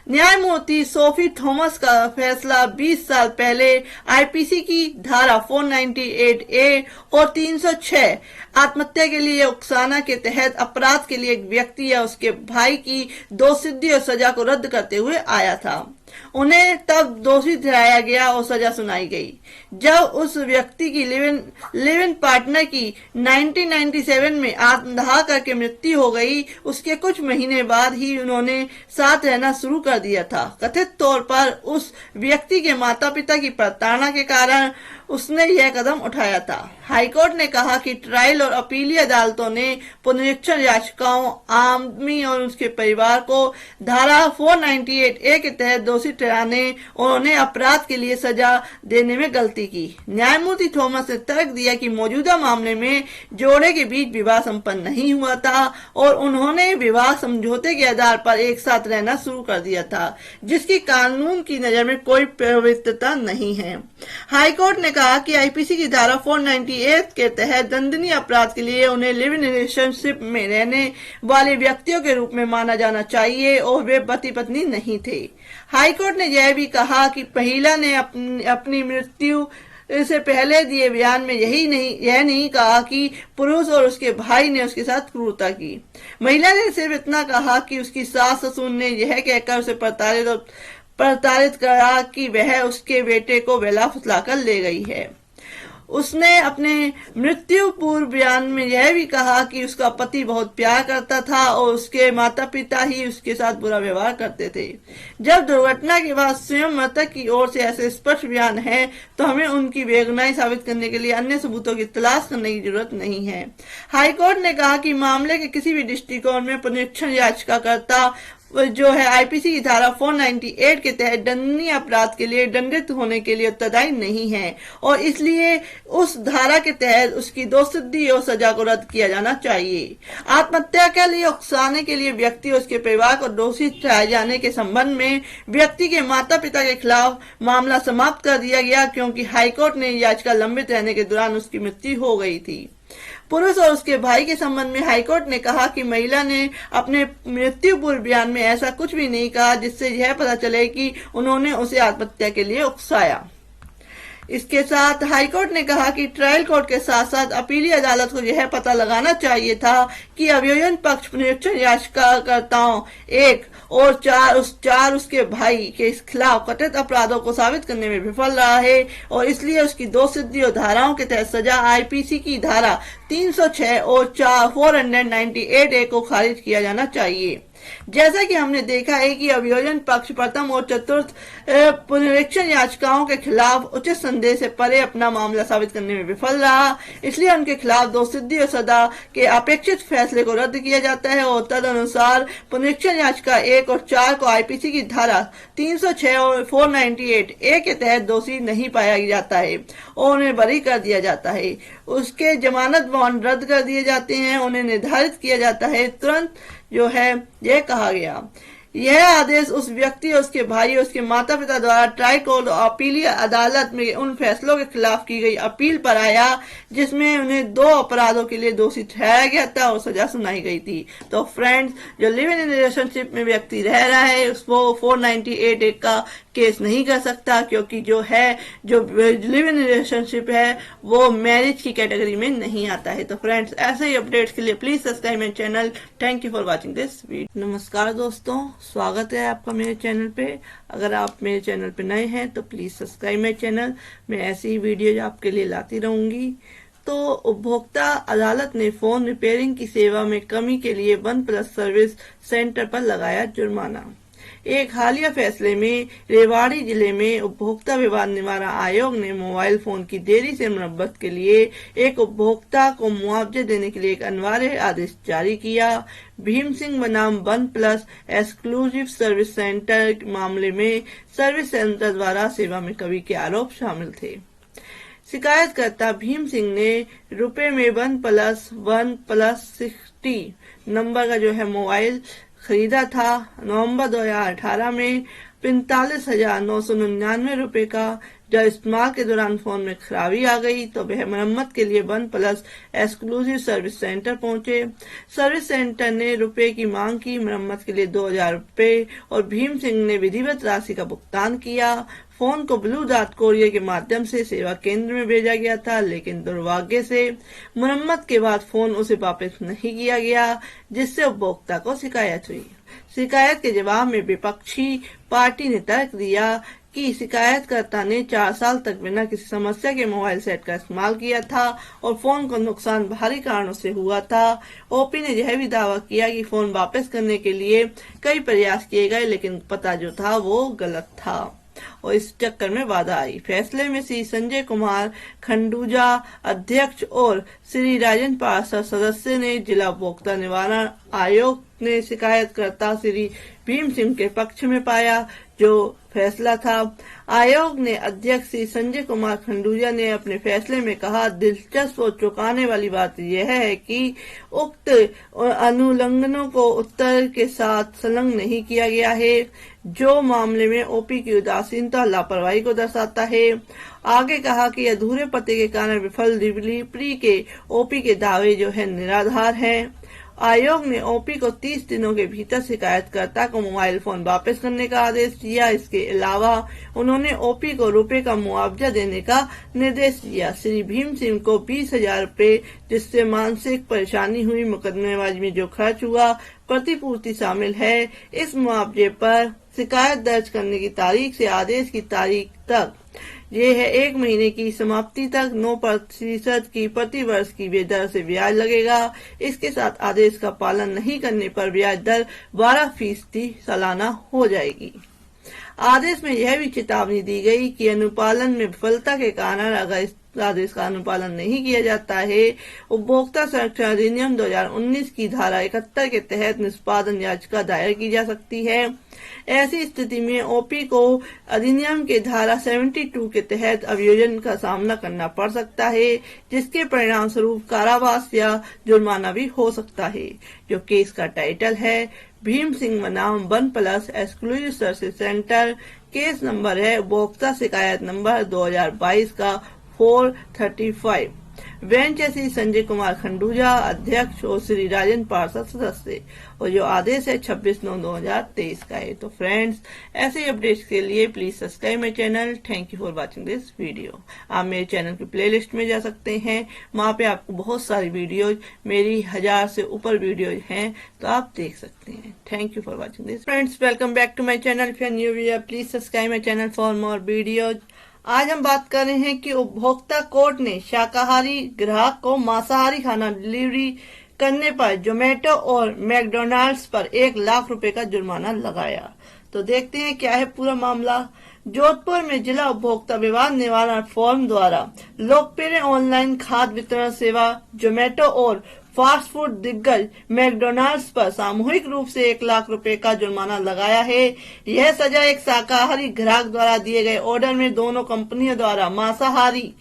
न्यायमूर्ति सोफी थॉमस का फैसला 20 साल पहले IPC की धारा 498A और 306 आत्महत्या के लिए उकसाना के तहत अपराध के लिए एक व्यक्ति या उसके भाई की दोषसिद्धि और सजा को रद्द करते हुए आया था। उन्हें तब दोषी ठहराया गया और सजा सुनाई गई जब उस व्यक्ति की लिव इन पार्टनर की 1997 में आत्मदाह करके मृत्यु हो गई। उसके कुछ महीने बाद ही उन्होंने साथ रहना शुरू कर दिया था। कथित तौर पर उस व्यक्ति के माता पिता की प्रताड़ना के कारण उसने यह कदम उठाया था। हाईकोर्ट ने कहा कि ट्रायल और अपीलीय अदालतों ने पुनरीक्षण याचिकाओं आदमी और उसके परिवार को धारा 498A के तहत दोषी ठहराने और उन्हें अपराध के लिए सजा देने में गलती की। न्यायमूर्ति थॉमस ने तर्क दिया कि मौजूदा मामले में जोड़े के बीच विवाह संपन्न नहीं हुआ था और उन्होंने विवाह समझौते के आधार पर एक साथ रहना शुरू कर दिया था जिसकी कानून की नजर में कोई पवित्रता नहीं है। हाईकोर्ट ने कहा कि IPC की धारा 498 के तहत दंडनीय अपराध के लिए उन्हें लिव इन रिलेशनशिप में रहने वाले व्यक्तियों के रूप में माना जाना चाहिए और वे पति पत्नी नहीं थे। हाईकोर्ट ने यह भी कहा कि महिला ने अपनी मृत्यु से पहले दिए बयान में यह नहीं कहा कि पुरुष और उसके भाई ने उसके साथ क्रूरता की। महिला ने सिर्फ इतना कहा कि उसकी सास ससुर ने यह कहकर उसे प्रताड़ित करा कि वह उसके बेटे को वेला फुसलाकर ले गई है। उसने अपने मृत्यु पूर्व बयान में यह भी कहा कि उसका पति बहुत प्यार करता था और उसके माता पिता ही उसके साथ बुरा व्यवहार करते थे। जब दुर्घटना के बाद स्वयं मृतक की ओर से ऐसे स्पष्ट बयान है तो हमें उनकी बेगुनाही साबित करने के लिए अन्य सबूतों की तलाश करने की जरूरत नहीं है। हाईकोर्ट ने कहा कि मामले के किसी भी दृष्टिकोण में पुनरीक्षण याचिकाकर्ता जो है IPC की धारा 498 के तहत दंडनीय अपराध के लिए दंडित होने के लिए उत्तरदायी नहीं है और इसलिए उस धारा के तहत उसकी दोषसिद्धि और सजा को रद्द किया जाना चाहिए। आत्महत्या के लिए उकसाने के लिए व्यक्ति और उसके परिवार को दोषी ठहराए जाने के संबंध में व्यक्ति के माता पिता के खिलाफ मामला समाप्त कर दिया गया क्योंकि हाईकोर्ट ने याचिका लंबित रहने के दौरान उसकी मृत्यु हो गई थी। पुरुष और उसके भाई के संबंध में हाईकोर्ट ने कहा कि महिला ने अपने मृत्यु पूर्व बयान में ऐसा कुछ भी नहीं कहा जिससे यह पता चले कि उन्होंने उसे आत्महत्या के लिए उकसाया। इसके साथ हाईकोर्ट ने कहा कि ट्रायल कोर्ट के साथ साथ अपीली अदालत को यह पता लगाना चाहिए था कि अभियोजन पक्ष पुनरीक्षण याचिकाकर्ताओं 1 और 4 उसके भाई के खिलाफ कथित अपराधों को साबित करने में विफल रहा है और इसलिए उसकी 2 सिद्धियों धाराओं के तहत सजा आईपीसी की धारा 306 और 498A को खारिज किया जाना चाहिए। जैसा कि हमने देखा है कि अभियोजन पक्ष प्रथम और चतुर्थ पुनरीक्षण याचिकाओं के खिलाफ उचित संदेह से परे अपना मामला साबित करने में विफल रहा, इसलिए उनके खिलाफ 2 सिद्धि और सजा के अपेक्षित फैसले को रद्द किया जाता है और तदनुसार पुनरीक्षण याचिका 1 और 4 को आईपीसी की धारा 306 और 498A के तहत दोषी नहीं पाया जाता है और उन्हें बरी कर दिया जाता है। उसके जमानत बॉन्ड रद्द कर दिए जाते हैं, उन्हें निर्धारित किया जाता है तुरंत जो है यह कहा गया। यह आदेश उस व्यक्ति और उसके भाई और उसके माता पिता द्वारा ट्राई कोर्ट और अपीली अदालत में उन फैसलों के खिलाफ की गई अपील पर आया जिसमें उन्हें 2 अपराधों के लिए दोषी ठहराया गया था और सजा सुनाई गई थी। तो फ्रेंड्स, जो लिव इन रिलेशनशिप में व्यक्ति रह रहा है उसको 498 का केस नहीं कर सकता, क्योंकि जो लिव इन रिलेशनशिप है वो मैरिज की कैटेगरी में नहीं आता है। तो फ्रेंड्स, ऐसे ही अपडेट्स के लिए please subscribe my channel. Thank you for watching this video. नमस्कार दोस्तों, स्वागत है आपका मेरे चैनल पे। अगर आप मेरे चैनल पे नए हैं तो प्लीज सब्सक्राइब माय चैनल। मैं ऐसी ही वीडियो आपके लिए लाती रहूंगी। तो उपभोक्ता अदालत ने फोन रिपेयरिंग की सेवा में कमी के लिए OnePlus सर्विस सेंटर पर लगाया जुर्माना। एक हालिया फैसले में रेवाड़ी जिले में उपभोक्ता विवाद निवारण आयोग ने मोबाइल फोन की देरी से मरम्मत के लिए एक उपभोक्ता को मुआवजा देने के लिए एक अनिवार्य आदेश जारी किया। भीम सिंह बनाम OnePlus एक्सक्लूसिव सर्विस सेंटर मामले में सर्विस सेंटर द्वारा सेवा में कमी के आरोप शामिल थे। शिकायतकर्ता भीम सिंह ने रुपए में OnePlus 60 नंबर का जो है मोबाइल खरीदा था। नवंबर 2018 में 45,999 रुपए का। जब इस्तेमाल के दौरान फोन में खराबी आ गई तो वह मरम्मत के लिए OnePlus एक्सक्लूसिव सर्विस सेंटर पहुंचे। सर्विस सेंटर ने रुपए की मांग की। मरम्मत के लिए 2,000 रुपए और भीम सिंह ने विधिवत राशि का भुगतान किया। फोन को ब्लू डार्ट कोरियर के माध्यम से सेवा केंद्र में भेजा गया था, लेकिन दुर्भाग्य से मरम्मत के बाद फोन उसे वापस नहीं किया गया, जिससे उपभोक्ता को शिकायत हुई। शिकायत के जवाब में विपक्षी पार्टी ने तर्क दिया कि शिकायतकर्ता ने 4 साल तक बिना किसी समस्या के मोबाइल सेट का इस्तेमाल किया था और फोन को नुकसान बाहरी कारणों से हुआ था। ओपी ने यह भी दावा किया कि फोन वापस करने के लिए कई प्रयास किए गए, लेकिन पता जो था वो गलत था और इस चक्कर में बाधा आई। फैसले में श्री संजय कुमार खंडूजा अध्यक्ष और श्री राजन पार्षद सदस्य ने जिला उपभोक्ता निवारण आयोग ने शिकायतकर्ता श्री भीम सिंह के पक्ष में पाया। जो फैसला था, आयोग ने अध्यक्ष श्री संजय कुमार खंडूजा ने अपने फैसले में कहा, दिलचस्प और चौंकाने वाली बात यह है कि उक्त अनुल्लंघनों को उत्तर के साथ संलग्न नहीं किया गया है, जो मामले में ओपी की उदासीनता लापरवाही को दर्शाता है। आगे कहा कि अधूरे पते के कारण विफल डिलीवरी के ओपी के दावे जो है निराधार हैं। आयोग ने ओपी को 30 दिनों के भीतर शिकायतकर्ता को मोबाइल फोन वापस करने का आदेश दिया। इसके अलावा उन्होंने ओपी को रुपए का मुआवजा देने का निर्देश दिया। श्री भीम सिंह को 20,000 रुपए, जिससे मानसिक परेशानी हुई, मुकदमेबाजी में जो खर्च हुआ, प्रतिपूर्ति शामिल है। इस मुआवजे पर शिकायत दर्ज करने की तारीख से आदेश की तारीख तक ये है 1 महीने की समाप्ति तक 9% की प्रति वर्ष की दर से ब्याज लगेगा। इसके साथ आदेश का पालन नहीं करने पर ब्याज दर 12% सालाना हो जाएगी। आदेश में यह भी चेतावनी दी गई कि अनुपालन में विफलता के कारण अगर इस आदेश का अनुपालन नहीं किया जाता है, उपभोक्ता संरक्षण अधिनियम 2019 की धारा 71 के तहत निष्पादन याचिका दायर की जा सकती है। ऐसी स्थिति में ओपी को अधिनियम के धारा 72 के तहत अभियोजन का सामना करना पड़ सकता है, जिसके परिणाम स्वरूप कारावास या जुर्माना भी हो सकता है। जो केस का टाइटल है भीम सिंह बनाम OnePlus exclusive service centre. Case number है उपभोक्ता शिकायत नंबर 2022 का 435। बेंच है श्री संजय कुमार खंडूजा अध्यक्ष और श्री राजेंद्र पार्षद सदस्य, और जो आदेश है 26/9/2023 का है। तो फ्रेंड्स, ऐसे अपडेट्स के लिए please subscribe my channel. Thank you for watching this video. आप मेरे चैनल की प्लेलिस्ट में जा सकते हैं, वहां पे आपको बहुत सारी वीडियोज, मेरी 1000 से ऊपर वीडियोज हैं, तो आप देख सकते हैं। Thank you for watching this. Friends, welcome back to my channel. If you are new viewer, please subscribe my channel for more videos. आज हम बात कर रहे हैं कि उपभोक्ता कोर्ट ने शाकाहारी ग्राहक को मांसाहारी खाना डिलीवरी करने पर जोमेटो और मैकडोनाल्ड्स पर 1 लाख रुपए का जुर्माना लगाया। तो देखते हैं क्या है पूरा मामला। जोधपुर में जिला उपभोक्ता विवाद निवारण फोरम द्वारा लोकप्रिय ऑनलाइन खाद्य वितरण सेवा जोमेटो और फास्ट फूड दिग्गज मैकडोनाल्ड्स पर सामूहिक रूप से 1 लाख रुपए का जुर्माना लगाया है। यह सजा एक शाकाहारी ग्राहक द्वारा दिए गए ऑर्डर में दोनों कंपनियों द्वारा मांसाहारी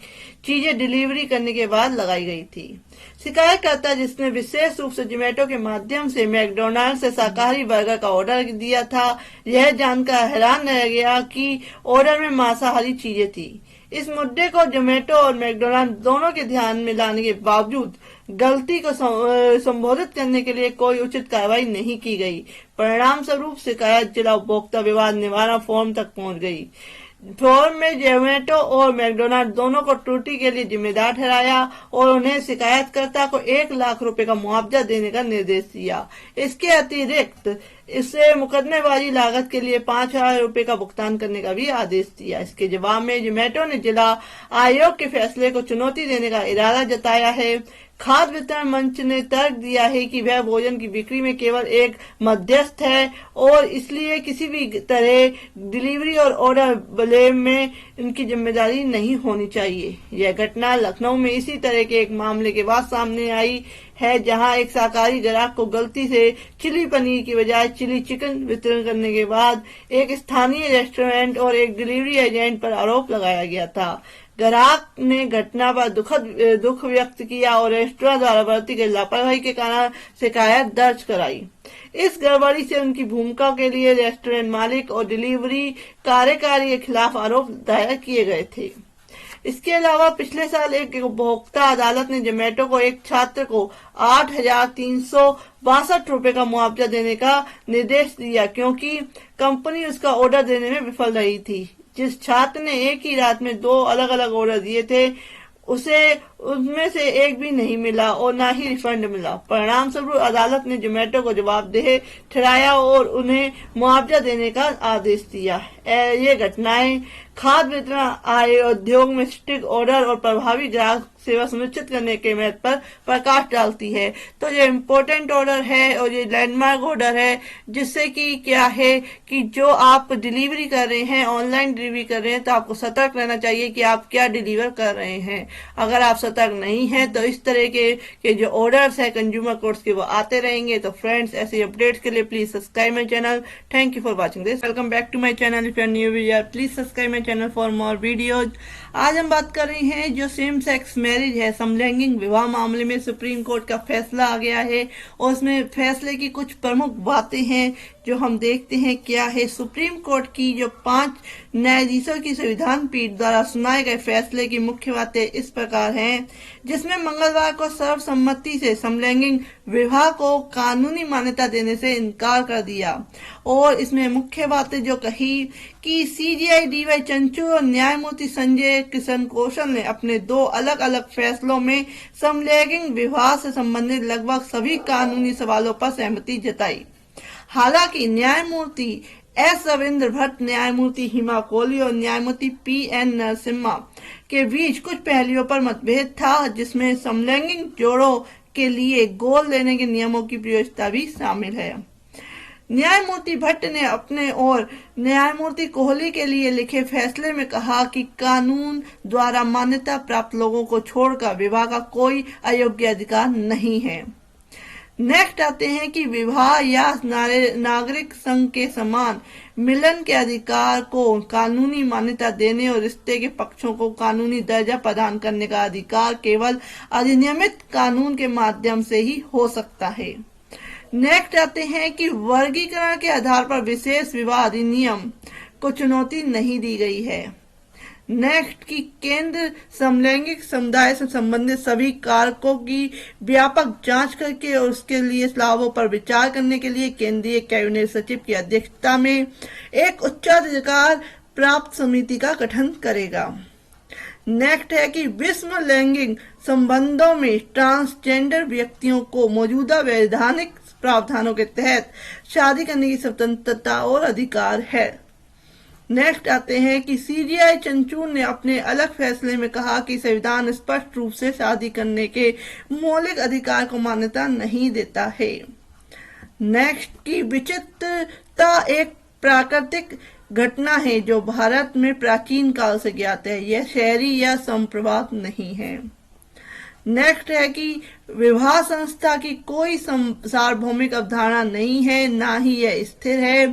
चीजें डिलीवरी करने के बाद लगाई गई थी। शिकायतकर्ता, जिसने विशेष रूप से जोमेटो के माध्यम से मैकडोनाल्ड से शाकाहारी बर्गर का ऑर्डर दिया था, यह जानकर हैरान रह गया कि ऑर्डर में मांसाहारी चीजें थी। इस मुद्दे को जोमेटो और मैकडोनाल्ड दोनों के ध्यान में लाने के बावजूद गलती को संबोधित करने के लिए कोई उचित कार्रवाई नहीं की गई। परिणाम स्वरूप शिकायत जिला उपभोक्ता विवाद निवारण फोरम तक पहुंच गई। फोरम में जोमेटो और मैकडोनाल्ड दोनों को त्रुटि के लिए जिम्मेदार ठहराया और उन्हें शिकायतकर्ता को 1 लाख रुपए का मुआवजा देने का निर्देश दिया। इसके अतिरिक्त इससे मुकदमेबाजी लागत के लिए 5,000 रुपए का भुगतान करने का भी आदेश दिया। इसके जवाब में जोमेटो ने जिला आयोग के फैसले को चुनौती देने का इरादा जताया है। खाद्य वितरण मंच ने तर्क दिया है कि वह भोजन की बिक्री में केवल एक मध्यस्थ है और इसलिए किसी भी तरह डिलीवरी और ऑर्डर ब्लेम में इनकी जिम्मेदारी नहीं होनी चाहिए। यह घटना लखनऊ में इसी तरह के एक मामले के बाद सामने आई है, जहां एक शाकाहारी ग्राहक को गलती से चिली पनीर की बजाय चिली चिकन वितरण करने के बाद एक स्थानीय रेस्टोरेंट और एक डिलीवरी एजेंट पर आरोप लगाया गया था। ग्राहक ने घटना पर दुख व्यक्त किया और रेस्टोरेंट द्वारा बरती गई लापरवाही के कारण शिकायत दर्ज कराई। इस गड़बड़ी से उनकी भूमिका के लिए रेस्टोरेंट मालिक और डिलीवरी कार्यकारी के खिलाफ आरोप दायर किए गए थे। इसके अलावा पिछले साल एक उपभोक्ता अदालत ने जोमेटो को एक छात्र को 8,362 रुपए का मुआवजा देने का निर्देश दिया, क्योंकि कंपनी उसका ऑर्डर देने में विफल रही थी। जिस छात्र ने एक ही रात में 2 अलग अलग ऑर्डर दिए थे, उसे उनमें से एक भी नहीं मिला और न ही रिफंड मिला। परिणाम स्वरूप अदालत ने जोमेटो को जवाबदेह ठहराया और उन्हें मुआवजा देने का आदेश दिया। ये घटनाएं खाद्य वितरण उद्योग में स्ट्रिक्ट ऑर्डर और प्रभावी ग्राहक सेवा सुनिश्चित करने के महत्व पर प्रकाश डालती है। तो ये इम्पोर्टेंट ऑर्डर है और ये लैंडमार्क ऑर्डर है, जिससे कि क्या है कि जो आप डिलीवरी कर रहे हैं, ऑनलाइन डिलीवरी कर रहे हैं, तो आपको सतर्क रहना चाहिए कि आप क्या डिलीवर कर रहे हैं। अगर आप सतर्क नहीं है तो इस तरह के जो ऑर्डर्स है कंज्यूमर कोर्ट्स के, वो आते रहेंगे। तो फ्रेंड्स, ऐसे अपडेट्स के लिए please subscribe my channel. Thank you for watching this. Welcome back to my channel. If you are new viewer, please subscribe my channel for more videos. आज हम बात कर रहे हैं जो सेम सेक्स मैरिज है, समलैंगिक विवाह मामले में सुप्रीम कोर्ट का फैसला आ गया है और उसमें फैसले की कुछ प्रमुख बातें हैं जो हम देखते हैं क्या है। सुप्रीम कोर्ट की जो 5 न्यायाधीशों की संविधान पीठ द्वारा सुनाए गए फैसले की मुख्य बातें इस प्रकार हैं, जिसमें मंगलवार को सर्वसम्मति से समलैंगिक विवाह को कानूनी मान्यता देने से इनकार कर दिया। और इसमें मुख्य बातें जो कही कि CJI DY चंचू और न्यायमूर्ति संजय किशन कौशल ने अपने 2 अलग अलग फैसलों में समलैंगिक विवाह से संबंधित लगभग सभी कानूनी सवालों पर सहमति जताई। हालांकि न्यायमूर्ति S रविंद्र भट्ट, न्यायमूर्ति हिमा कोहली और न्यायमूर्ति PN नरसिम्हा के बीच कुछ पहलुओं पर मतभेद था, जिसमें समलैंगिक जोड़ों के लिए गोद लेने के नियमों की प्रयोज्यता भी शामिल है। न्यायमूर्ति भट्ट ने अपने और न्यायमूर्ति कोहली के लिए लिखे फैसले में कहा कि कानून द्वारा मान्यता प्राप्त लोगों को छोड़कर विवाह का कोई अयोग्य अधिकार नहीं है। नेक्स्ट आते हैं कि विवाह या नागरिक संघ के समान मिलन के अधिकार को कानूनी मान्यता देने और रिश्ते के पक्षों को कानूनी दर्जा प्रदान करने का अधिकार केवल अधिनियमित कानून के माध्यम से ही हो सकता है। नेक्स्ट आते हैं कि वर्गीकरण के आधार पर विशेष विवाह अधिनियम को चुनौती नहीं दी गई है। नेक्स्ट की केंद्र समलैंगिक समुदाय से संबंधित सभी कारकों की व्यापक जांच करके और उसके लिए लाभों पर विचार करने के लिए केंद्रीय कैबिनेट सचिव की अध्यक्षता में एक उच्चाधिकार प्राप्त समिति का गठन करेगा। नेक्स्ट है कि विश्व लैंगिक संबंधों में ट्रांसजेंडर व्यक्तियों को मौजूदा वैधानिक प्रावधानों के तहत शादी करने की स्वतंत्रता और अधिकार है। नेक्स्ट आते हैं कि सीजीआई चंद्रचूड़ ने अपने अलग फैसले में कहा कि संविधान स्पष्ट रूप से शादी करने के मौलिक अधिकार को मान्यता नहीं देता है। नेक्स्ट की विचित्रता एक प्राकृतिक घटना है जो भारत में प्राचीन काल से ज्ञात है, यह शहरी या संप्रभात नहीं है। नेक्स्ट है कि विवाह संस्था की कोई सार्वभौमिक अवधारणा नहीं है, ना ही यह स्थिर है।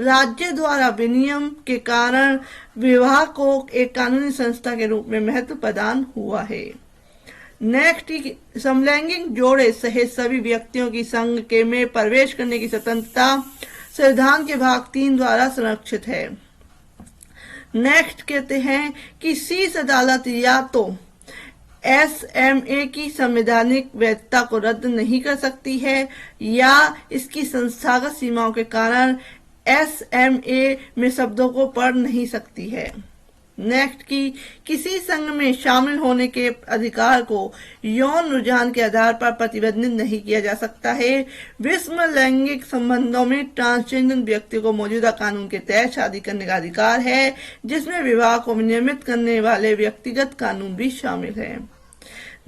राज्य द्वारा विनियम के कारण विवाह को एक कानूनी संस्था के रूप में महत्व प्रदान हुआ है। नेक्स्ट समलैंगिक जोड़े सहित सभी व्यक्तियों की संघ के में प्रवेश करने की स्वतंत्रता संविधान के भाग 3 द्वारा संरक्षित है। नेक्स्ट कहते हैं कि शीर्ष अदालत या तो SMA की संवैधानिक वैधता को रद्द नहीं कर सकती है या इसकी संस्थागत सीमाओं के कारण SMA में शब्दों को पढ़ नहीं सकती है। नेक्स्ट की किसी संघ में शामिल होने के अधिकार को यौन रुझान के आधार पर प्रतिबंधित नहीं किया जा सकता है। विश्व लैंगिक संबंधों में ट्रांसजेंडर व्यक्ति को मौजूदा कानून के तहत शादी करने का अधिकार है, जिसमें विवाह को विनियमित करने वाले व्यक्तिगत कानून भी शामिल है।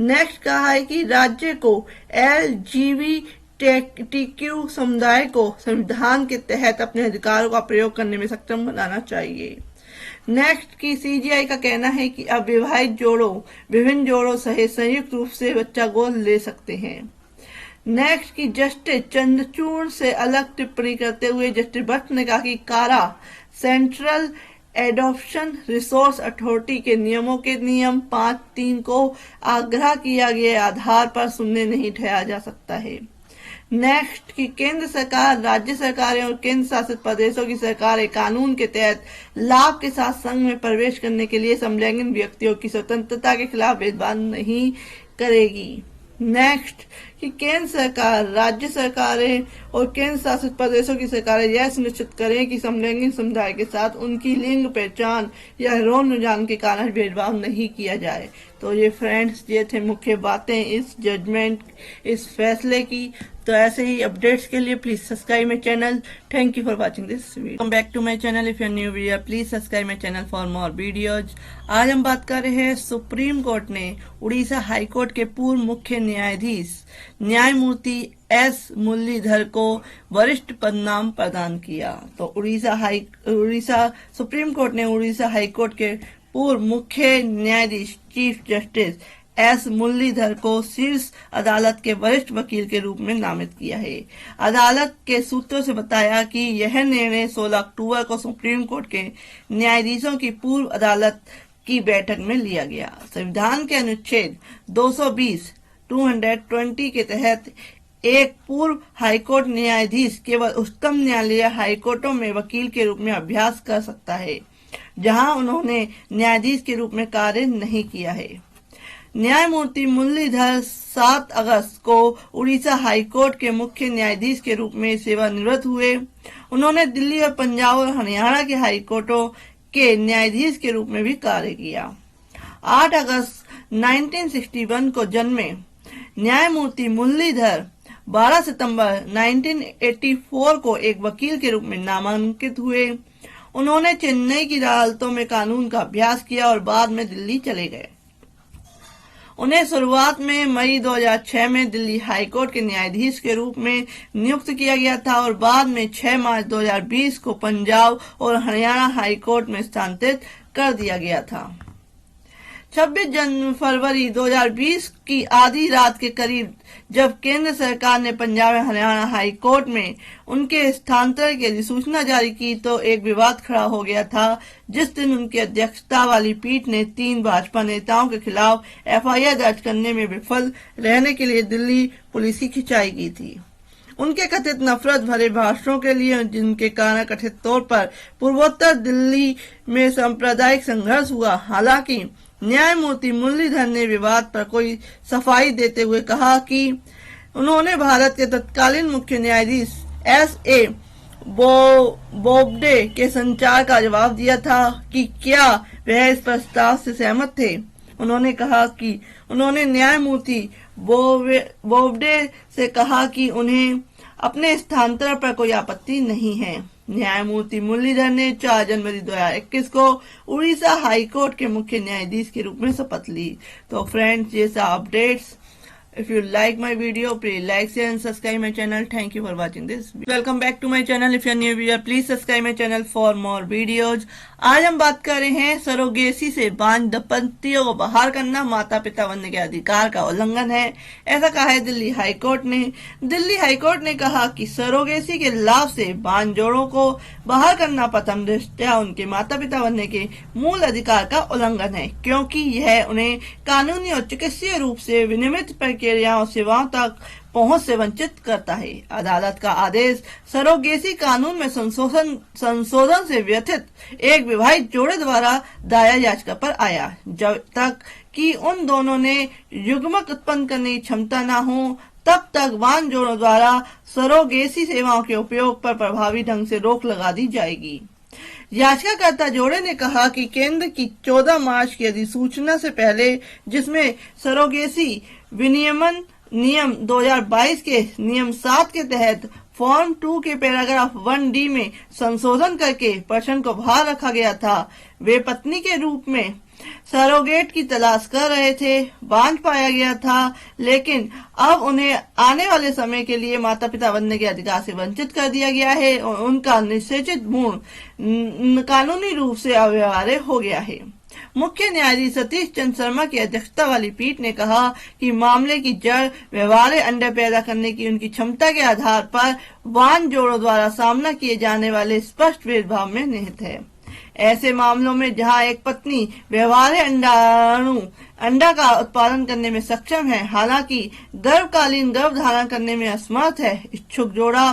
नेक्स्ट कहा है कि राज्य को LGBTQ समुदाय को संविधान के तहत अपने अधिकारों का प्रयोग करने में सक्षम बनाना चाहिए। नेक्स्ट की सीजीआई का कहना है कि अब विवाहित जोड़ों विभिन्न जोड़ों सहित संयुक्त रूप से बच्चा गोद ले सकते हैं। नेक्स्ट की जस्टिस चंद्रचूड़ से अलग टिप्पणी करते हुए जस्टिस भट्ट ने कहा कि कारा सेंट्रल एडॉप्शन रिसोर्स अथॉरिटी के नियमों के नियम 5(3) को आग्रह किया गया आधार पर शून्य नहीं ठहराया जा सकता है। नेक्स्ट की केंद्र सरकार, राज्य सरकारें और केंद्र शासित प्रदेशों की सरकारें कानून के तहत लाभ के साथ संघ में प्रवेश करने के लिए समलैंगिक व्यक्तियों की स्वतंत्रता के खिलाफ भेदभाव नहीं करेगी। नेक्स्ट कि केंद्र सरकार, राज्य सरकारें और केंद्र शासित प्रदेशों की सरकारें यह सुनिश्चित करें कि समलैंगिक समुदाय के साथ उनकी लिंग पहचान या यौन रुझान के कारण भेदभाव नहीं किया जाए। तो ये फ्रेंड्स, ये थे मुख्य बातें इस जजमेंट, इस फैसले की। तो ऐसे ही अपडेट्स के लिए please subscribe my channel. Thank you for watching this video. Come back to my channel. If you are new viewer please subscribe my channel for more videos. आज हम बात कर रहे हैं सुप्रीम कोर्ट ने उड़ीसा हाई कोर्ट के पूर्व मुख्य न्यायाधीश न्यायमूर्ति S मुरलीधर को वरिष्ठ पदनाम प्रदान किया। तो उड़ीसा सुप्रीम कोर्ट ने उड़ीसा हाई कोर्ट के पूर्व मुख्य न्यायाधीश चीफ जस्टिस S मुरलीधर को शीर्ष अदालत के वरिष्ठ वकील के रूप में नामित किया है। अदालत के सूत्रों से बताया कि यह निर्णय 16 अक्टूबर को सुप्रीम कोर्ट के न्यायाधीशों की पूर्व अदालत की बैठक में लिया गया। संविधान के अनुच्छेद 220 के तहत एक पूर्व हाईकोर्ट न्यायाधीश केवल उच्चतम न्यायालय हाईकोर्टों में वकील के रूप में अभ्यास कर सकता है, जहां उन्होंने न्यायाधीश के रूप में कार्य नहीं किया है। न्यायमूर्ति मुरलीधर 7 अगस्त को उड़ीसा हाईकोर्ट के मुख्य न्यायाधीश के रूप में सेवानिवृत्त हुए। उन्होंने दिल्ली और पंजाब और हरियाणा के हाईकोर्टों के न्यायाधीश के रूप में भी कार्य किया। 8 अगस्त 1961 को जन्मे न्यायमूर्ति मुरलीधर 12 सितंबर 1984 को एक वकील के रूप में नामांकित हुए। उन्होंने चेन्नई की अदालतों में कानून का अभ्यास किया और बाद में दिल्ली चले गए। उन्हें शुरुआत में मई 2006 में दिल्ली हाईकोर्ट के न्यायाधीश के रूप में नियुक्त किया गया था और बाद में 6 मार्च 2020 को पंजाब और हरियाणा हाईकोर्ट में स्थानांतरित कर दिया गया था। 26 फरवरी 2020 की आधी रात के करीब जब केंद्र सरकार ने पंजाब और हरियाणा हाई कोर्ट में उनके स्थानांतरण की अधिसूचना जारी की तो एक विवाद खड़ा हो गया था, जिस दिन उनकी अध्यक्षता वाली पीठ ने 3 भाजपा नेताओं के खिलाफ FIR दर्ज करने में विफल रहने के लिए दिल्ली पुलिस की खिंचाई की थी। उनके कथित नफरत भरे भाषणों के लिए, जिनके कारण कथित तौर पर पूर्वोत्तर दिल्ली में सांप्रदायिक संघर्ष हुआ। हालांकि न्यायमूर्ति मुरलीधर ने विवाद पर कोई सफाई देते हुए कहा कि उन्होंने भारत के तत्कालीन मुख्य न्यायाधीश S.A. बोबडे के संचार का जवाब दिया था कि क्या वह इस प्रस्ताव से सहमत थे। उन्होंने कहा कि उन्होंने न्यायमूर्ति बोबडे से कहा कि उन्हें अपने स्थानांतरण पर कोई आपत्ति नहीं है। न्यायमूर्ति मुरलीधर ने 4 जनवरी 2021 को उड़ीसा हाई कोर्ट के मुख्य न्यायाधीश के रूप में शपथ ली। तो फ्रेंड्स, ये सब updates. If you like my video, please like, share and subscribe my channel. Thank you for watching this. Welcome back to my channel. If you are new here, please subscribe my channel for more videos. आज हम बात कर रहे हैं surrogacy से बांझ दंपतियों को बाहर करना माता पिता बनने के अधिकार का उल्लंघन है, ऐसा कहा है दिल्ली हाई कोर्ट ने। दिल्ली हाई कोर्ट ने कहा कि सरोगेसी के लाभ से बांझ जोड़ों को बाहर करना प्रथम दृष्टया उनके माता पिता बनने के मूल अधिकार का उल्लंघन है, क्योंकि यह उन्हें कानूनी और चिकित्सीय रूप से विनियमित प्रक्रियाओं सेवाओं तक पहुंच से वंचित करता है। अदालत का आदेश सरोगेसी कानून में संशोधन से व्यथित एक विवाहित जोड़े द्वारा दायर याचिका पर आया, जब तक कि उन दोनों ने युग्मक उत्पन्न करने की क्षमता न हो, तब तक बांझ जोड़ों द्वारा सरोगेसी सेवाओं के उपयोग पर प्रभावी ढंग से रोक लगा दी जाएगी। याचिकाकर्ता जोड़े ने कहा कि केंद्र की 14 मार्च की अधिसूचना से पहले, जिसमें सरोगेसी विनियमन नियम 2022 के नियम 7 के तहत फॉर्म 2 के पैराग्राफ 1D में संशोधन करके प्रश्न को बाहर रखा गया था, वे पत्नी के रूप में सरोगेट की तलाश कर रहे थे। बांझ पाया गया था, लेकिन अब उन्हें आने वाले समय के लिए माता पिता बनने के अधिकार से वंचित कर दिया गया है और उनका निषेचित भ्रूण कानूनी रूप से अव्यवहार्य हो गया है। मुख्य न्यायाधीश सतीश चंद्र शर्मा की अध्यक्षता वाली पीठ ने कहा कि मामले की जड़ व्यवहार्य अंडे पैदा करने की उनकी क्षमता के आधार पर बांझ जोड़ों द्वारा सामना किए जाने वाले स्पष्ट भेदभाव में निहित है। ऐसे मामलों में जहां एक पत्नी व्यवहार्य अंडा का उत्पादन करने में सक्षम है, हालांकि गर्भकालीन गर्भ धारण करने में असमर्थ है, इच्छुक जोड़ा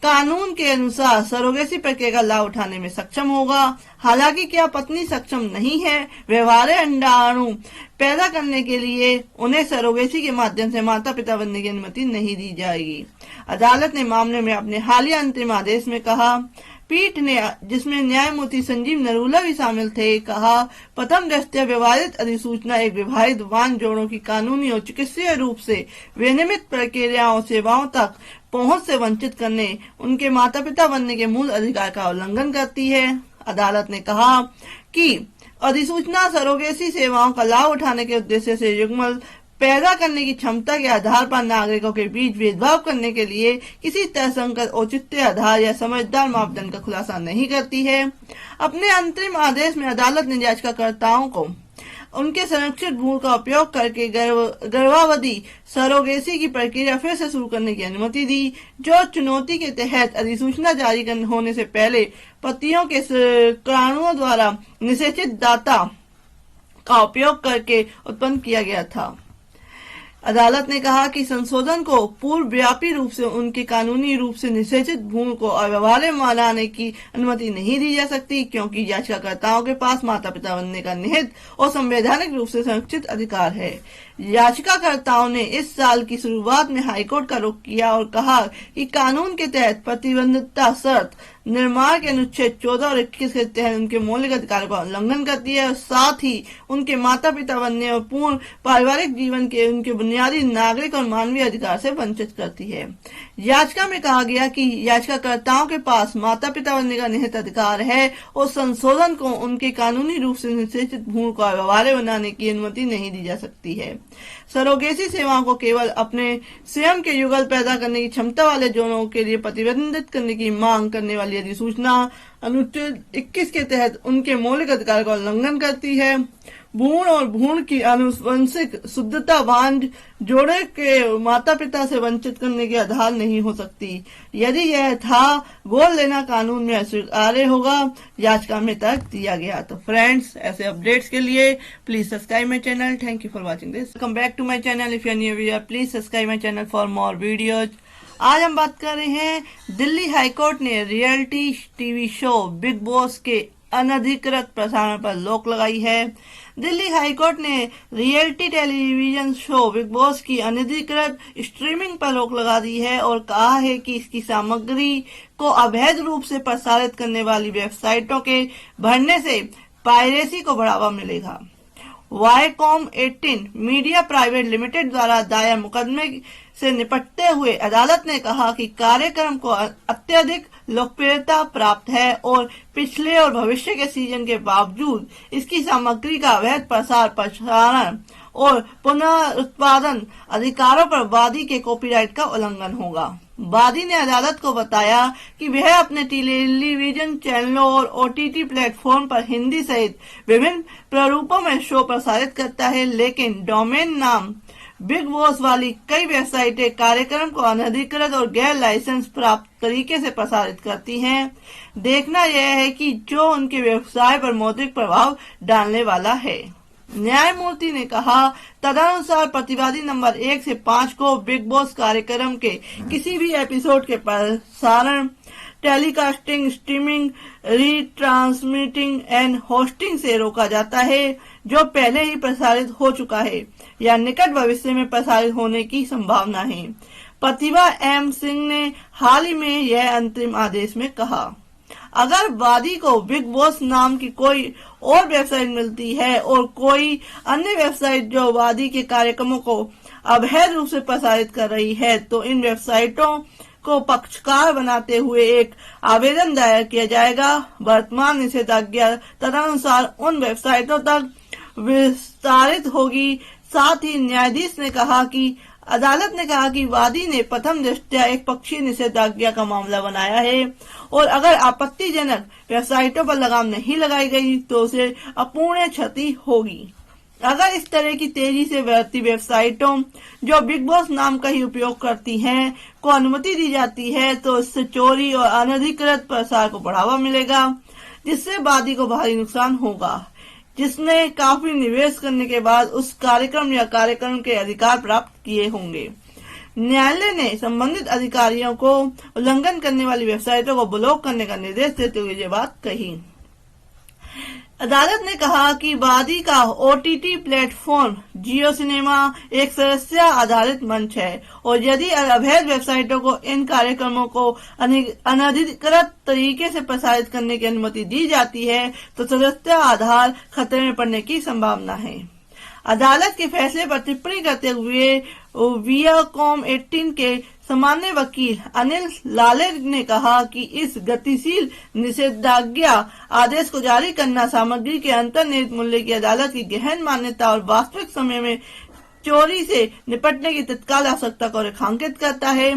कानून के अनुसार सरोगेसी प्रक्रिया का लाभ उठाने में सक्षम होगा। हालांकि क्या पत्नी सक्षम नहीं है व्यवहार्य अंडाणु पैदा करने के लिए, उन्हें सरोगेसी के माध्यम से माता पिता बनने की अनुमति नहीं दी जाएगी। अदालत ने मामले में अपने हालिया अंतरिम आदेश में कहा, पीठ ने, जिसमें न्यायमूर्ति संजीव नरूला भी शामिल थे, कहा प्रथम दृष्टया विवादित अधिसूचना एक विवाहित बांझ जोड़ों की कानूनी और चिकित्सीय रूप से विनियमित प्रक्रियाओं सेवाओं तक पहुंच से वंचित करने, उनके माता पिता बनने के मूल अधिकार का उल्लंघन करती है। अदालत ने कहा कि अधिसूचना सरोगेसी सेवाओं का लाभ उठाने के उद्देश्य से युग्मक पैदा करने की क्षमता के आधार पर नागरिकों के बीच भेदभाव करने के लिए किसी तर्कसंगत औचित्य आधार या समझदार मापदंड का खुलासा नहीं करती है। अपने अंतरिम आदेश में अदालत ने याचिकाकर्ताओं को उनके संरक्षित भ्रूण का उपयोग करके गर्भावधि सरोगेसी की प्रक्रिया फिर से शुरू करने की अनुमति दी, जो चुनौती के तहत अधिसूचना जारी होने से पहले पतियों के शुक्राणुओं द्वारा निषेचित दाता का उपयोग करके उत्पन्न किया गया था। अदालत ने कहा कि संशोधन को पूर्वव्यापी रूप से उनके कानूनी रूप से निषेचित भ्रूण को अव्यवहार्य मानने की अनुमति नहीं दी जा सकती, क्योंकि याचिकाकर्ताओं के पास माता पिता बनने का निहित और संवैधानिक रूप से संरक्षित अधिकार है। याचिकाकर्ताओं ने इस साल की शुरुआत में हाईकोर्ट का रुख किया और कहा कि कानून के तहत प्रतिबंधितता शर्त निर्माण के अनुच्छेद 14 और 21 के तहत उनके मौलिक अधिकारों का उल्लंघन करती है और साथ ही उनके माता पिता बनने और पूर्ण पारिवारिक जीवन के उनके बुनियादी नागरिक और मानवीय अधिकार से वंचित करती है। याचिका में कहा गया कि याचिकाकर्ताओं के पास माता पिता बनने का निहित अधिकार है और संशोधन को उनके कानूनी रूप से निषेचित भ्रूण को अव्यवहार्य बनाने की अनुमति नहीं दी जा सकती है। सरोगेसी सेवाओं को केवल अपने स्वयं के युगल पैदा करने की क्षमता वाले जोड़ों के लिए प्रतिबंधित करने की मांग करने वाली अधिसूचना अनुच्छेद 21 के तहत उनके मौलिक अधिकार का उल्लंघन करती है। भ्रूण और भ्रूण की आनुवंशिक शुद्धता बांझ जोड़े के माता पिता से वंचित करने के आधार नहीं हो सकती। यदि यह था, गोद लेना कानून में अस्वीकार्य होगा, याचिका में तर्क दिया गया। तो फ्रेंड्स, ऐसे अपडेट्स के लिए please subscribe my channel. Thank you for watching this. Welcome back to my channel. If you are new here, please subscribe my channel for more videos. आज हम बात कर रहे हैं दिल्ली हाईकोर्ट ने reality TV show Bigg Boss के अनधिकृत प्रसारण पर रोक लगाई है। दिल्ली हाईकोर्ट ने reality television show Bigg Boss की अनधिकृत स्ट्रीमिंग पर रोक लगा दी है और कहा है कि इसकी सामग्री को अवैध रूप से प्रसारित करने वाली वेबसाइटों के बढ़ने से पायरेसी को बढ़ावा मिलेगा। वाईकॉम 18 मीडिया प्राइवेट लिमिटेड द्वारा दायर मुकदमे से निपटते हुए अदालत ने कहा कि कार्यक्रम को अत्यधिक लोकप्रियता प्राप्त है और पिछले और भविष्य के सीजन के बावजूद इसकी सामग्री का अवैध प्रसारण और पुनरुत्पादन अधिकारों पर वादी के कॉपीराइट का उल्लंघन होगा। वादी ने अदालत को बताया कि वह अपने टेलीविजन चैनलों और ओटीटी प्लेटफॉर्म पर हिंदी सहित विभिन्न प्रारूपों में शो प्रसारित करता है, लेकिन डोमेन नाम बिग बॉस वाली कई वेबसाइटें कार्यक्रम को अनधिकृत और गैर लाइसेंस प्राप्त तरीके से प्रसारित करती हैं। देखना यह है कि जो उनके व्यवसाय पर मौद्रिक प्रभाव डालने वाला है। न्यायमूर्ति ने कहा, तदनुसार प्रतिवादी नंबर 1 से 5 को बिग बॉस कार्यक्रम के किसी भी एपिसोड के प्रसारण, टेलीकास्टिंग, स्ट्रीमिंग, रीट्रांसमिटिंग एंड होस्टिंग से रोका जाता है जो पहले ही प्रसारित हो चुका है या निकट भविष्य में प्रसारित होने की संभावना है। प्रतिभा एम सिंह ने हाल ही में यह अंतरिम आदेश में कहा। अगर वादी को बिग बॉस नाम की कोई और वेबसाइट मिलती है और कोई अन्य वेबसाइट जो वादी के कार्यक्रमों को अवैध रूप से प्रसारित कर रही है, तो इन वेबसाइटों को पक्षकार बनाते हुए एक आवेदन दायर किया जाएगा। वर्तमान निषेधाज्ञा तदनुसार उन वेबसाइटों तक विस्तारित होगी। साथ ही न्यायाधीश ने कहा कि अदालत ने कहा कि वादी ने प्रथम दृष्टया एक पक्षीय निषेधाज्ञा का मामला बनाया है और अगर आपत्तिजनक वेबसाइटों पर लगाम नहीं लगाई गई तो उसे अपूर्ण क्षति होगी। अगर इस तरह की तेजी से बढ़ती वेबसाइटों जो बिग बॉस नाम का ही उपयोग करती हैं को अनुमति दी जाती है तो इससे चोरी और अनधिकृत प्रसार को बढ़ावा मिलेगा, जिससे वादी को भारी नुकसान होगा, जिसने काफी निवेश करने के बाद उस कार्यक्रम या कार्यक्रम के अधिकार प्राप्त किए होंगे। न्यायालय ने संबंधित अधिकारियों को उल्लंघन करने वाली वेबसाइटों को ब्लॉक करने का निर्देश देते हुए ये बात कही। अदालत ने कहा कि वादी का ओटीटी प्लेटफॉर्म जियो सिनेमा एक सदस्य आधारित मंच है और यदि अवैध वेबसाइटों को इन कार्यक्रमों को अनधिकृत तरीके से प्रसारित करने की अनुमति दी जाती है तो सदस्य आधार खतरे में पड़ने की संभावना है। अदालत के फैसले पर टिप्पणी करते हुए वियाकॉम 18 के सामान्य वकील अनिल लाले ने कहा कि इस गतिशील निषेधाज्ञा आदेश को जारी करना सामग्री के अंतर्निहित मूल्य की अदालत की गहन मान्यता और वास्तविक समय में चोरी से निपटने की तत्काल आवश्यकता को रेखांकित करता है।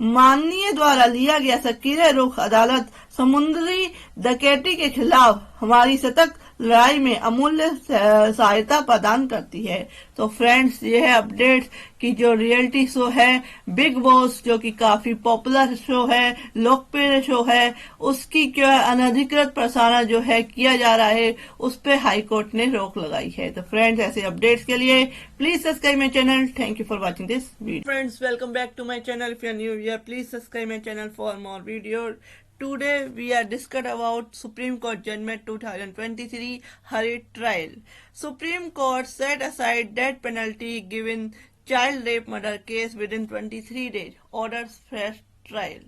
माननीय द्वारा लिया गया सक्रिय रुख अदालत समुद्री डकैती के खिलाफ हमारी सतत लड़ाई में अमूल्य सहायता प्रदान करती है। तो फ्रेंड्स, ये है अपडेट्स की जो रियलिटी शो है बिग बॉस, जो कि काफी पॉपुलर शो है, लोकप्रिय शो है, उसकी क्या अनधिकृत प्रसारण जो है किया जा रहा है, उस पे हाई कोर्ट ने रोक लगाई है। तो फ्रेंड्स, ऐसे अपडेट्स के लिए please subscribe my channel. Thank you for watching this video. Friends, welcome back to my channel. If you are new here, please subscribe my channel for more video. Today we are discussing about Supreme Court Judgment 2023 Harry trial. Supreme Court set aside death penalty given child rape murder case within 23 days. Orders fresh trial.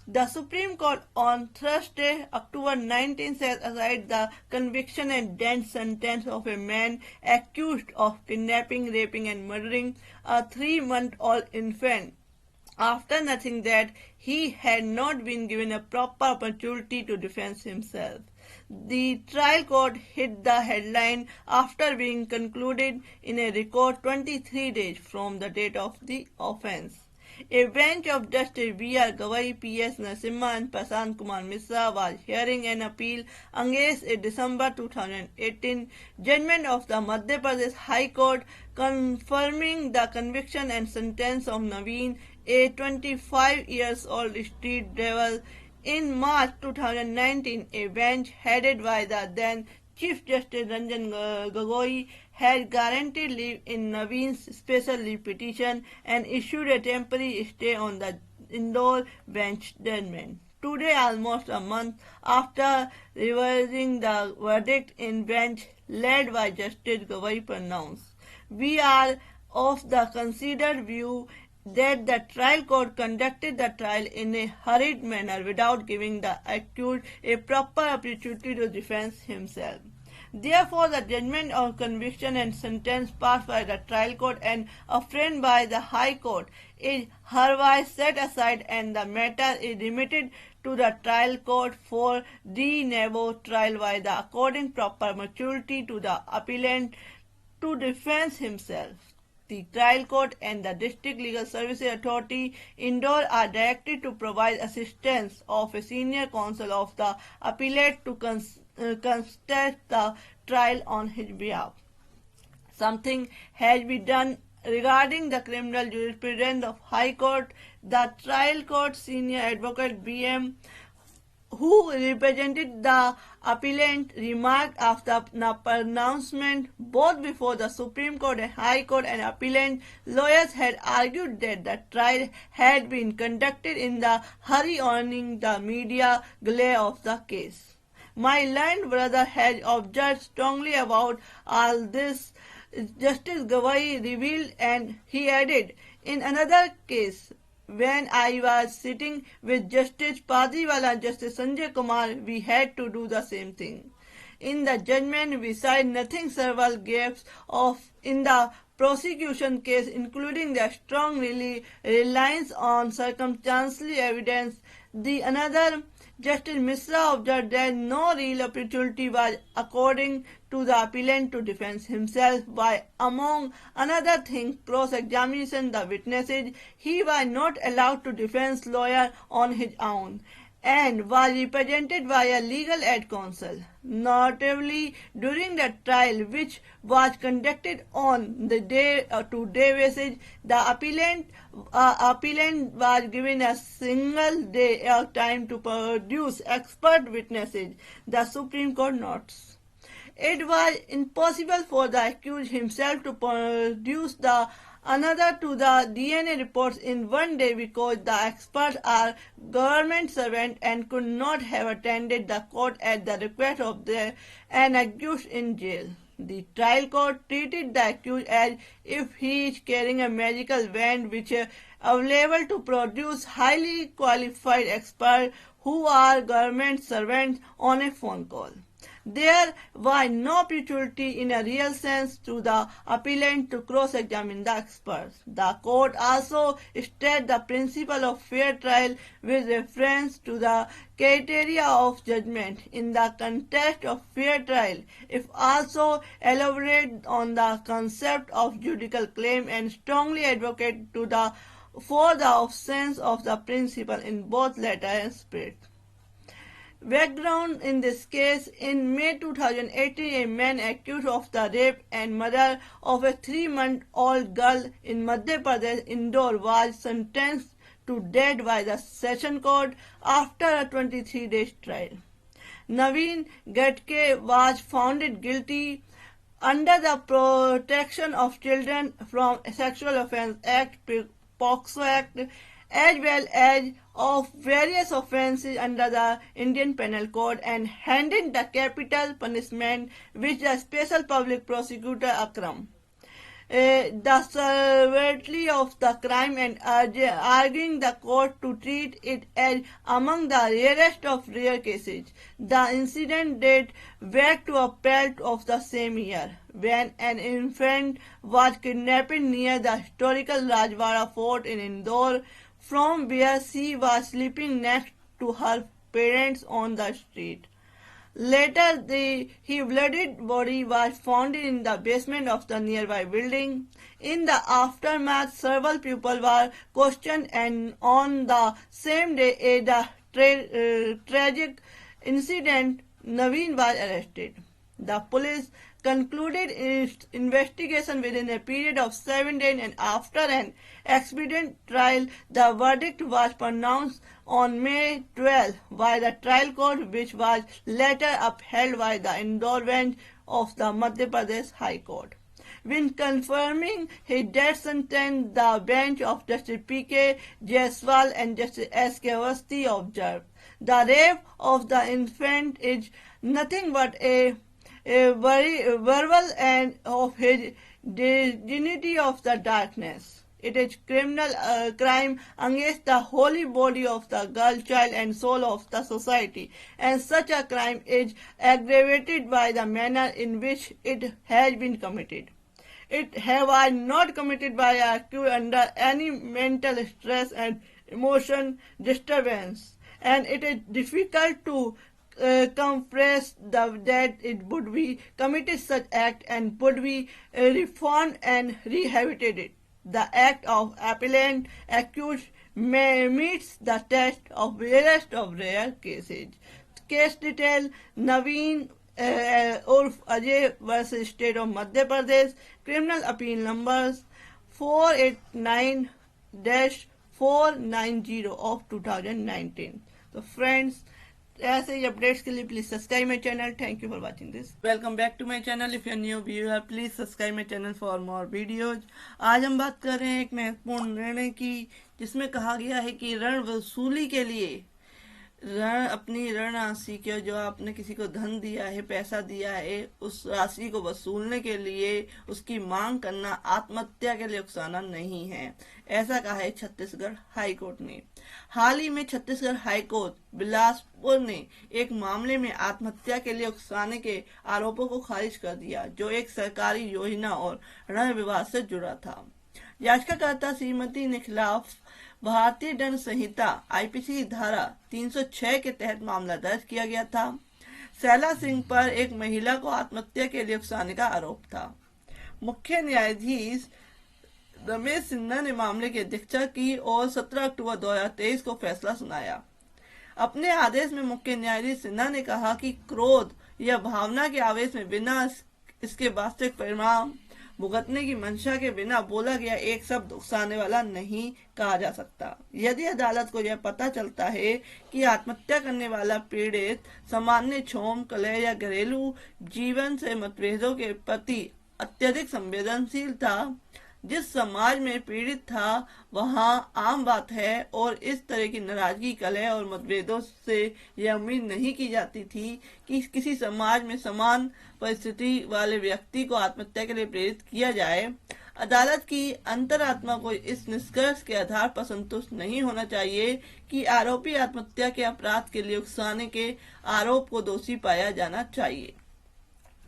The Supreme Court on Thursday, October 19, set aside the conviction and death sentence of a man accused of kidnapping, raping, and murdering a 3-month-old infant, after nothing that he had not been given a proper opportunity to defend himself. The trial court hit the headline after being concluded in a record 23 days from the date of the offence. A bench of Justice B.R. Gawai, P.S. Narasimha, and Prashant Kumar Mishra was hearing an appeal against a December 2018 judgment of the Madhya Pradesh High Court confirming the conviction and sentence of Naveen, a 25-year-old street devil. In March 2019, a bench headed by the then Chief Justice Ranjan Gogoi had granted leave in Naveen's special leave petition and issued a temporary stay on the Indore bench judgment. Today, almost a month after reversing the verdict in bench led by Justice Gawai pronounced, we are of the considered view that the trial court conducted the trial in a hurried manner without giving the accused a proper opportunity to defend himself. Therefore, the judgment of conviction and sentence passed by the trial court and affirmed by the High Court is hereby set aside and the matter is remitted to the trial court for de novo trial by the according proper maturity to the appellant to defend himself. The trial court and the District Legal Services Authority Indore are directed to provide assistance of a senior counsel of the appellate to contest the trial on his behalf. Something has been done regarding the criminal jurisprudence of High Court. The trial court senior advocate B.M., who represented the appellant, remarked after the pronouncement both before the Supreme Court and High Court and appellant lawyers had argued that the trial had been conducted in the hurry owing the media glare of the case. My learned brother has observed strongly about all this, Justice Gawai revealed, and he added, in another case, when I was sitting with Justice Padiwala and Justice Sanjay Kumar, we had to do the same thing. In the judgment, we cited nothing several gaps of in the prosecution case, including the strong reliance on circumstantial evidence. The another Justice Misra observed that no real opportunity was according to the appellant to defend himself by, among other things, cross-examination the witnesses. He was not allowed to defense lawyer on his own and was represented by a legal aid counsel. Notably, during the trial, which was conducted on the day-to-day basis, the appellant was given a single day of time to produce expert witnesses, the Supreme Court notes. It was impossible for the accused himself to produce the another to the DNA reports in one day because the experts are government servants and could not have attended the court at the request of an accused in jail. The trial court treated the accused as if he is carrying a magical wand which is available to produce highly qualified experts who are government servants on a phone call. There was no opportunity in a real sense to the appellant to cross-examine the experts. The court also stated the principle of fair trial with reference to the criteria of judgment in the context of fair trial. It also elaborated on the concept of judicial claim and strongly advocated for the absence of the principle in both letter and spirit. Background in this case: in May 2018, a man accused of the rape and murder of a 3-month-old girl in Madhya Pradesh, Indore, was sentenced to death by the Session Court after a 23-day trial. Naveen Gadke was found guilty under the Protection of Children from Sexual Offence Act, POCSO Act, as well as of various offences under the Indian Penal Code, and handed the capital punishment which the Special Public Prosecutor Akram. The severity of the crime and arguing the court to treat it as among the rarest of rare cases. The incident dates back to April of the same year, when an infant was kidnapped near the historical Rajwada Fort in Indore, from where she was sleeping next to her parents on the street. Later, his bloodied body was found in the basement of the nearby building. In the aftermath, several people were questioned, and on the same day, the tragic incident, Naveen was arrested. The police concluded its investigation within a period of 7 days, and after an expedient trial, the verdict was pronounced on May 12 by the trial court, which was later upheld by the Indore bench of the Madhya Pradesh High Court. When confirming his death sentence, the bench of Justice P.K. Jaiswal and Justice S.K. Awasthi observed, the rape of the infant is nothing but a verbal and of his dignity of the darkness. It is criminal crime against the holy body of the girl child and soul of the society, and such a crime is aggravated by the manner in which it has been committed. It was not committed by a accused under any mental stress and emotion disturbance, and it is difficult to compress that it would be committed such act and would be reformed and rehabilitated. The act of appellant accused meets the test of rarest of rare cases. Case detail: Naveen उर्फ Ajay versus state of Madhya Pradesh, criminal appeal numbers 489-490 of 2019. तो friends, ऐसे ही updates के लिए please subscribe my channel. Thank you for watching this. Welcome back to my channel. If you new viewer please subscribe my channel for more videos. आज हम बात कर रहे हैं एक महत्वपूर्ण निर्णय की, जिसमें कहा गया है कि ऋण वसूली के लिए अपनी ऋण राशि के, जो आपने किसी को धन दिया है, पैसा दिया है, उस राशि को वसूलने के लिए उसकी मांग करना आत्महत्या के लिए उकसाना नहीं है. ऐसा कहा है छत्तीसगढ़ हाई कोर्ट ने. हाल ही में छत्तीसगढ़ हाई कोर्ट बिलासपुर ने एक मामले में आत्महत्या के लिए उकसाने के आरोपों को खारिज कर दिया, जो एक सरकारी योजना और ऋण विवाद से जुड़ा था. याचिकाकर्ता श्रीमती ने खिलाफ भारतीय दंड संहिता आईपीसी धारा 306 के तहत मामला दर्ज किया गया था. शैला सिंह पर एक महिला को आत्महत्या के लिए उकसाने का आरोप था. मुख्य न्यायाधीश रमेश सिन्हा ने मामले की अध्यक्षता की और 17 अक्टूबर 2023 को फैसला सुनाया. अपने आदेश में मुख्य न्यायाधीश सिन्हा ने कहा कि क्रोध या भावना के आवेश में बिना इसके वास्तविक परिणाम भुगतने की मंशा के बिना बोला गया एक शब्द उकसाने वाला नहीं कहा जा सकता. यदि अदालत को यह पता चलता है कि आत्महत्या करने वाला पीड़ित सामान्य क्षोभ, कलह या घरेलू जीवन से मतभेदों के प्रति अत्यधिक संवेदनशील था, जिस समाज में पीड़ित था वहां आम बात है, और इस तरह की नाराजगी, कलह और मतभेदों से यह उम्मीद नहीं की जाती थी कि किसी समाज में समान परिस्थिति वाले व्यक्ति को आत्महत्या के लिए प्रेरित किया जाए. अदालत की अंतरात्मा को इस निष्कर्ष के आधार पर संतुष्ट नहीं होना चाहिए कि आरोपी आत्महत्या के अपराध के लिए उकसाने के आरोप को दोषी पाया जाना चाहिए.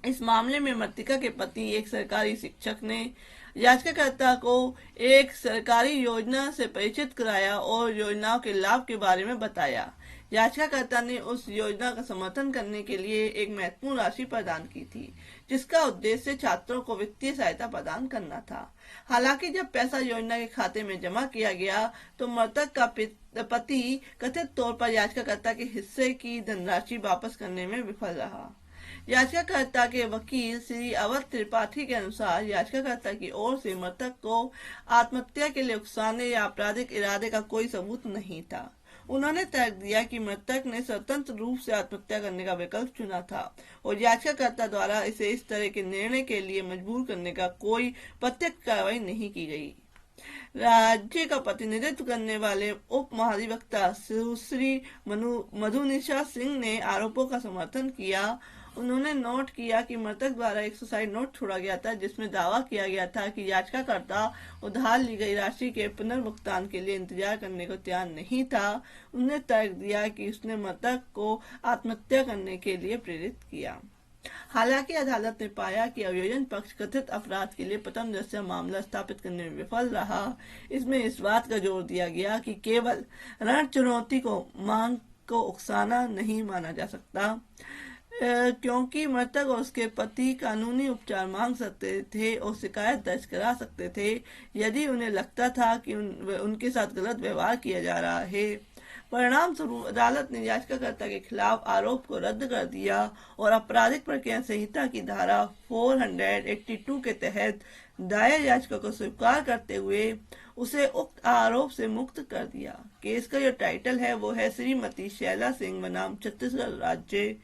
इस मामले में मृतका के पति, एक सरकारी शिक्षक, ने याचिकाकर्ता को एक सरकारी योजना से परिचित कराया और योजनाओं के लाभ के बारे में बताया. याचिकाकर्ता ने उस योजना का समर्थन करने के लिए एक महत्वपूर्ण राशि प्रदान की थी, जिसका उद्देश्य छात्रों को वित्तीय सहायता प्रदान करना था. हालांकि जब पैसा योजना के खाते में जमा किया गया तो मृतक का पति कथित तौर पर याचिकाकर्ता के हिस्से की धनराशि वापस करने में विफल रहा. याचिकाकर्ता के वकील श्री अवध त्रिपाठी के अनुसार याचिकाकर्ता की ओर से मृतक को आत्महत्या के लिए उकसाने या आपराधिक इरादे का कोई सबूत नहीं था. उन्होंने तर्क दिया कि मृतक ने स्वतंत्र रूप से आत्महत्या करने का विकल्प चुना था और याचिकाकर्ता द्वारा इसे इस तरह के निर्णय के लिए मजबूर करने का कोई प्रत्यक्ष कार्रवाई नहीं की गई. राज्य का प्रतिनिधित्व करने वाले उप महाधिवक्ता सुश्री मधुनिशा सिंह ने आरोपों का समर्थन किया. उन्होंने नोट किया कि मृतक द्वारा एक सुसाइड नोट छोड़ा गया था, जिसमें दावा किया गया था कि याचिकाकर्ता उधार ली गई राशि के पुनर्भुगतान के लिए इंतजार करने को तैयार नहीं था. उन्होंने तर्क दिया कि उसने मृतक को आत्महत्या करने के लिए प्रेरित किया. हालांकि अदालत ने पाया कि अभियोजन पक्ष कथित अपराध के लिए प्रथम दृष्टया मामला स्थापित करने में विफल रहा. इसमें इस बात का जोर दिया गया कि केवल ऋण चुनौती को मांग को उकसाना नहीं माना जा सकता, क्योंकि मृतक और उसके पति कानूनी उपचार मांग सकते थे और शिकायत दर्ज करा सकते थे यदि उन्हें लगता था कि उनके साथ गलत व्यवहार किया जा रहा है. परिणाम स्वरूप अदालत ने याचिकाकर्ता के खिलाफ आरोप को रद्द कर दिया और आपराधिक प्रक्रिया संहिता की धारा 482 के तहत दायर याचिका को स्वीकार करते हुए उसे उक्त आरोप से मुक्त कर दिया. केस का जो टाइटल है वो है श्रीमती शैला सिंह बनाम छत्तीसगढ़ राज्य.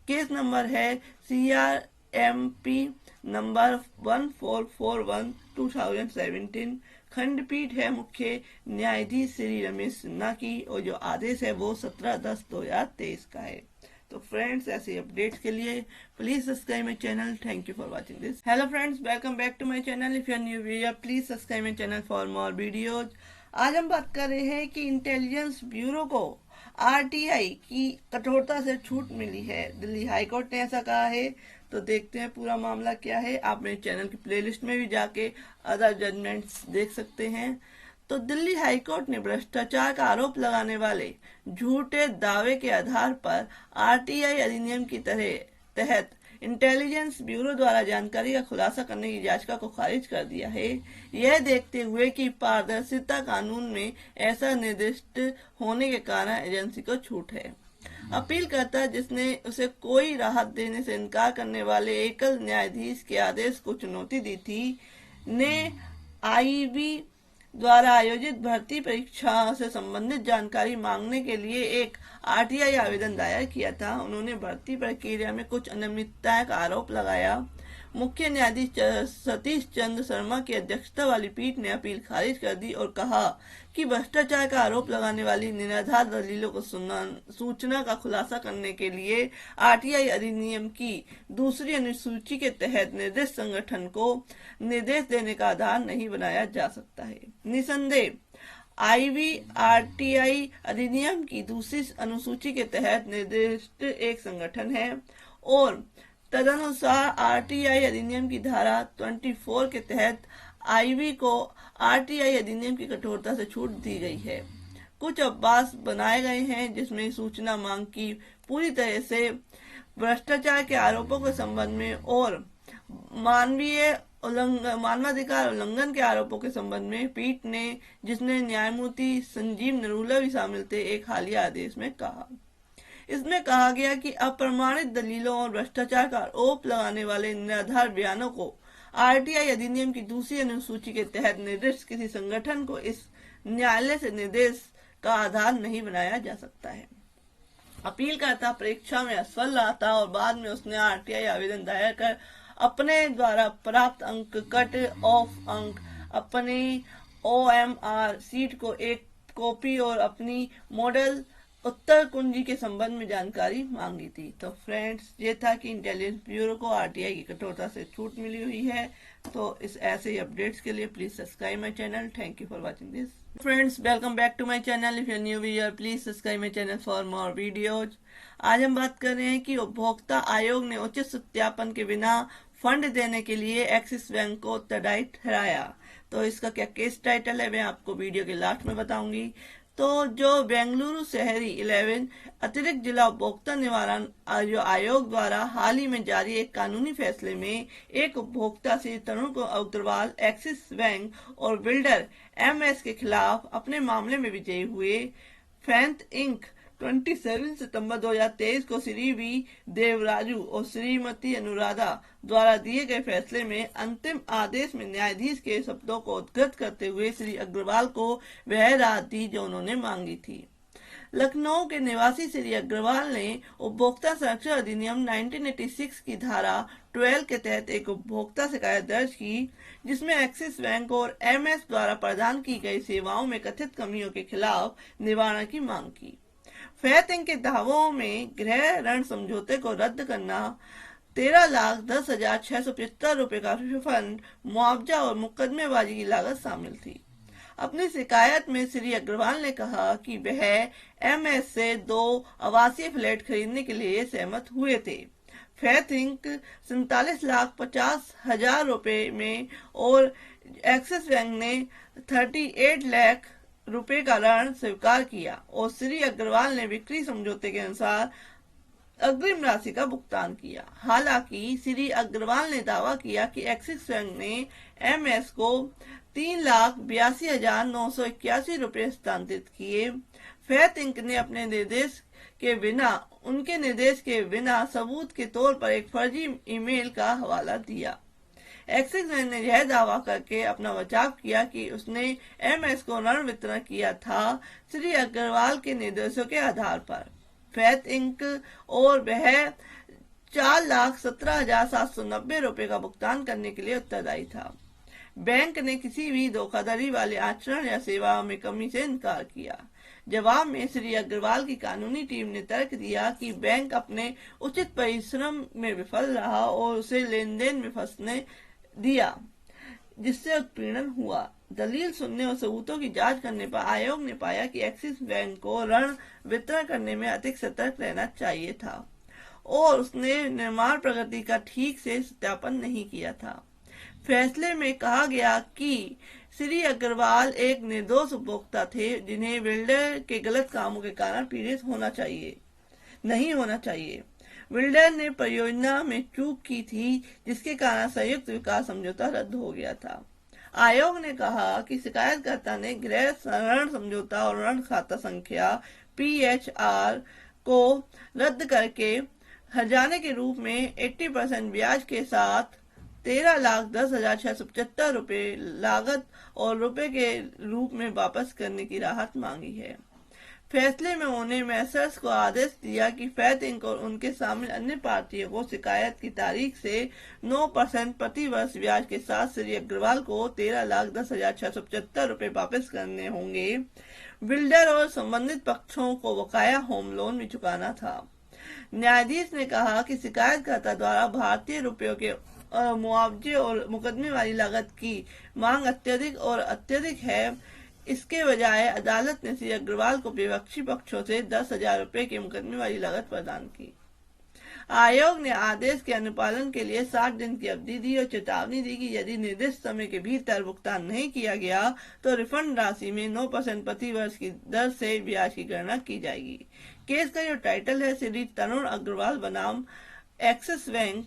केस नंबर है CR MP नंबर 1441 2017 खंडपीठ है मुख्य न्यायाधीश श्री रमेश सिन्हा की, और जो आदेश है वो 17/10/2023 का है। तो फ्रेंड्स, ऐसे अपडेट्स के लिए please subscribe my channel. Thank you for watching this. Hello friends, welcome back to my channel. If you are new viewer please subscribe my channel for more videos. आज हम बात कर रहे हैं कि इंटेलिजेंस ब्यूरो को RTI की कठोरता से छूट मिली है। दिल्ली हाईकोर्ट ने ऐसा कहा है। तो देखते हैं पूरा मामला क्या है। आप मेरे चैनल की प्लेलिस्ट में भी जाके अदर जजमेंट्स देख सकते हैं। तो दिल्ली हाईकोर्ट ने भ्रष्टाचार का आरोप लगाने वाले झूठे दावे के आधार पर RTI अधिनियम की तहत इंटेलिजेंस ब्यूरो द्वारा जानकारी का खुलासा करने की याचिका को खारिज कर दिया है। यह देखते हुए कि पारदर्शिता कानून में ऐसा निर्दिष्ट होने के कारण एजेंसी को छूट है। अपीलकर्ता, जिसने उसे कोई राहत देने से इनकार करने वाले एकल न्यायाधीश के आदेश को चुनौती दी थी, ने IB द्वारा आयोजित भर्ती परीक्षा से संबंधित जानकारी मांगने के लिए एक RTI आवेदन दायर किया था। उन्होंने भर्ती प्रक्रिया में कुछ अनियमितताएं का आरोप लगाया। मुख्य न्यायाधीश सतीश चंद्र शर्मा की अध्यक्षता वाली पीठ ने अपील खारिज कर दी और कहा कि भ्रष्टाचार का आरोप लगाने वाली निराधार दलीलों को सूचना का खुलासा करने के लिए RTI अधिनियम की दूसरी अनुसूची के तहत निर्दिष्ट संगठन को निर्देश देने का आधार नहीं बनाया जा सकता है। निसंदेह IB RTI अधिनियम की दूसरी अनुसूची के तहत निर्दिष्ट एक संगठन है और तदनुसार RTI अधिनियम की धारा 24 के तहत IB को RTI अधिनियम की कठोरता से छूट दी गई है। कुछ अभ्यास बनाए गए हैं जिसमें सूचना मांग की पूरी तरह से भ्रष्टाचार के आरोपों के संबंध में और मानवाधिकार उल्लंघन के आरोपों के संबंध में पीठ ने, जिसमें न्यायमूर्ति संजीव नरूला भी शामिल थे, एक हालिया आदेश में कहा। इसमें कहा गया कि अप्रमाणित दलीलों और भ्रष्टाचार का आरोप लगाने वाले निराधार बयानों को RTI अधिनियम की दूसरी अनुसूची के तहत निर्दिष्ट किसी संगठन को इस न्यायालय से निर्देश का आधार नहीं बनाया जा सकता है। अपीलकर्ता परीक्षा में असफल रहा था और बाद में उसने RTI आवेदन दायर कर अपने द्वारा प्राप्त अंक, कट ऑफ अंक, अपनी OMR सीट को एक कॉपी और अपनी मॉडल उत्तर कुंजी के संबंध में जानकारी मांगी थी। तो फ्रेंड्स, ये था कि इंटेलिजेंस ब्यूरो को RTI की कठोरता से छूट मिली हुई है। तो इस ऐसे ही अपडेट्स के लिए please subscribe my channel. Thank you for watching this. Friends, welcome back to my channel. If you are new viewer please subscribe my channel for more videos. आज हम बात कर रहे हैं कि उपभोक्ता आयोग ने उचित सत्यापन के बिना फंड देने के लिए एक्सिस बैंक को उत्तरदायी ठहराया। तो इसका क्या केस टाइटल है, मैं आपको वीडियो के लास्ट में बताऊंगी। तो जो बेंगलुरु शहरी 11 अतिरिक्त जिला उपभोक्ता निवारण आयोग द्वारा हाल ही में जारी एक कानूनी फैसले में एक उपभोक्ता श्री तरुण अग्रवाल एक्सिस बैंक और बिल्डर MS के खिलाफ अपने मामले में विजयी हुए। फैंथ इंक 27 सितंबर 2023 को श्री V देवराजू और श्रीमती अनुराधा द्वारा दिए गए फैसले में अंतिम आदेश में न्यायाधीश के शब्दों को उद्धृत करते हुए श्री अग्रवाल को वह राहत दी जो उन्होंने मांगी थी। लखनऊ के निवासी श्री अग्रवाल ने उपभोक्ता संरक्षण अधिनियम 1986 की धारा 12 के तहत एक उपभोक्ता शिकायत दर्ज की, जिसमें एक्सिस बैंक और MS द्वारा प्रदान की गई सेवाओं में कथित कमियों के खिलाफ निवारण की मांग की। फैंथ इंक के दावों में गृह ऋण समझौते को रद्द करना, 13,10,675 रुपए का रिफंड, मुआवजा और मुकदमेबाजी की लागत शामिल थी। अपनी शिकायत में श्री अग्रवाल ने कहा कि वह MS से 2 आवासीय फ्लैट खरीदने के लिए सहमत हुए थे। फैंथ इंक 47,50,000 रुपए में और एक्सिस बैंक ने 38 लाख रुपए का ऋण स्वीकार किया और श्री अग्रवाल ने बिक्री समझौते के अनुसार अग्रिम राशि का भुगतान किया। हालांकि श्री अग्रवाल ने दावा किया कि एक्सिस बैंक ने MS को 3,82,981 रुपए हस्तांतरित किए। फैंथ इंक ने अपने उनके निर्देश के बिना सबूत के तौर पर एक फर्जी ईमेल का हवाला दिया। एक्सिस बैंक ने यह दावा करके अपना बचाव किया कि उसने MS को ऋण वितरण किया था श्री अग्रवाल के निर्देशों के आधार पर। फैंथ इंक और वह 4,17,790 रुपए का भुगतान करने के लिए उत्तरदायी था। बैंक ने किसी भी धोखाधड़ी वाले आचरण या सेवा में कमी से इनकार किया। जवाब में श्री अग्रवाल की कानूनी टीम ने तर्क दिया कि बैंक अपने उचित परिश्रम में विफल रहा और उसे लेन देन में फंसने दिया, जिससे उत्पीड़न हुआ। दलील सुनने और सबूतों की जांच करने पर आयोग ने पाया कि एक्सिस बैंक को ऋण वितरण करने में अधिक सतर्क रहना चाहिए था और उसने निर्माण प्रगति का ठीक से सत्यापन नहीं किया था। फैसले में कहा गया कि श्री अग्रवाल एक निर्दोष उपभोक्ता थे जिन्हें बिल्डर के गलत कामों के कारण पीड़ित नहीं होना चाहिए। बिल्डर ने परियोजना में चूक की थी, जिसके कारण संयुक्त विकास समझौता रद्द हो गया था। आयोग ने कहा कि शिकायतकर्ता ने गृह ऋण समझौता और ऋण खाता संख्या PHR को रद्द करके हर्जाने के रूप में 80% ब्याज के साथ 13,10,675 रुपए लागत और रुपए के रूप में वापस करने की राहत मांगी है। फैसले में उन्होंने मैसर्स को आदेश दिया कि फैत इंक और उनके शामिल अन्य पार्टियों को शिकायत की तारीख से 9% प्रति वर्ष ब्याज के साथ श्री अग्रवाल को 13,10,675 रुपए वापस करने होंगे। बिल्डर और संबंधित पक्षों को बकाया होम लोन भी चुकाना था। न्यायाधीश ने कहा कि शिकायतकर्ता द्वारा भारतीय रुपयों के मुआवजे और मुकदमे वाली लागत की मांग अत्यधिक है। इसके बजाय अदालत ने श्री अग्रवाल को विपक्षी पक्षों से 10,000 रुपए के मुकदमे वाली लागत प्रदान की। आयोग ने आदेश के अनुपालन के लिए 60 दिन की अवधि दी और चेतावनी दी कि यदि निर्दिष्ट समय के भीतर भुगतान नहीं किया गया तो रिफंड राशि में 9% प्रति वर्ष की दर से ब्याज की गणना की जाएगी। केस का जो टाइटल है श्री तरुण अग्रवाल बनाम एक्सिस बैंक।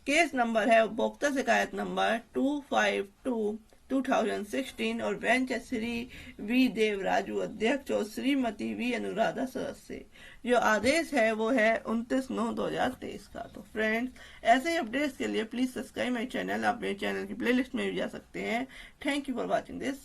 केस नंबर है उपभोक्ता शिकायत नंबर 252/2016 और बेंच है श्री वी देवराजू अध्यक्ष और श्रीमती वी अनुराधा सदस्य। जो आदेश है वो है 29/9/2023 का। तो फ्रेंड्स, ऐसे ही अपडेट्स के लिए प्लीज सब्सक्राइब माई चैनल। आप मेरे चैनल की प्लेलिस्ट में भी जा सकते हैं। Thank you for watching this.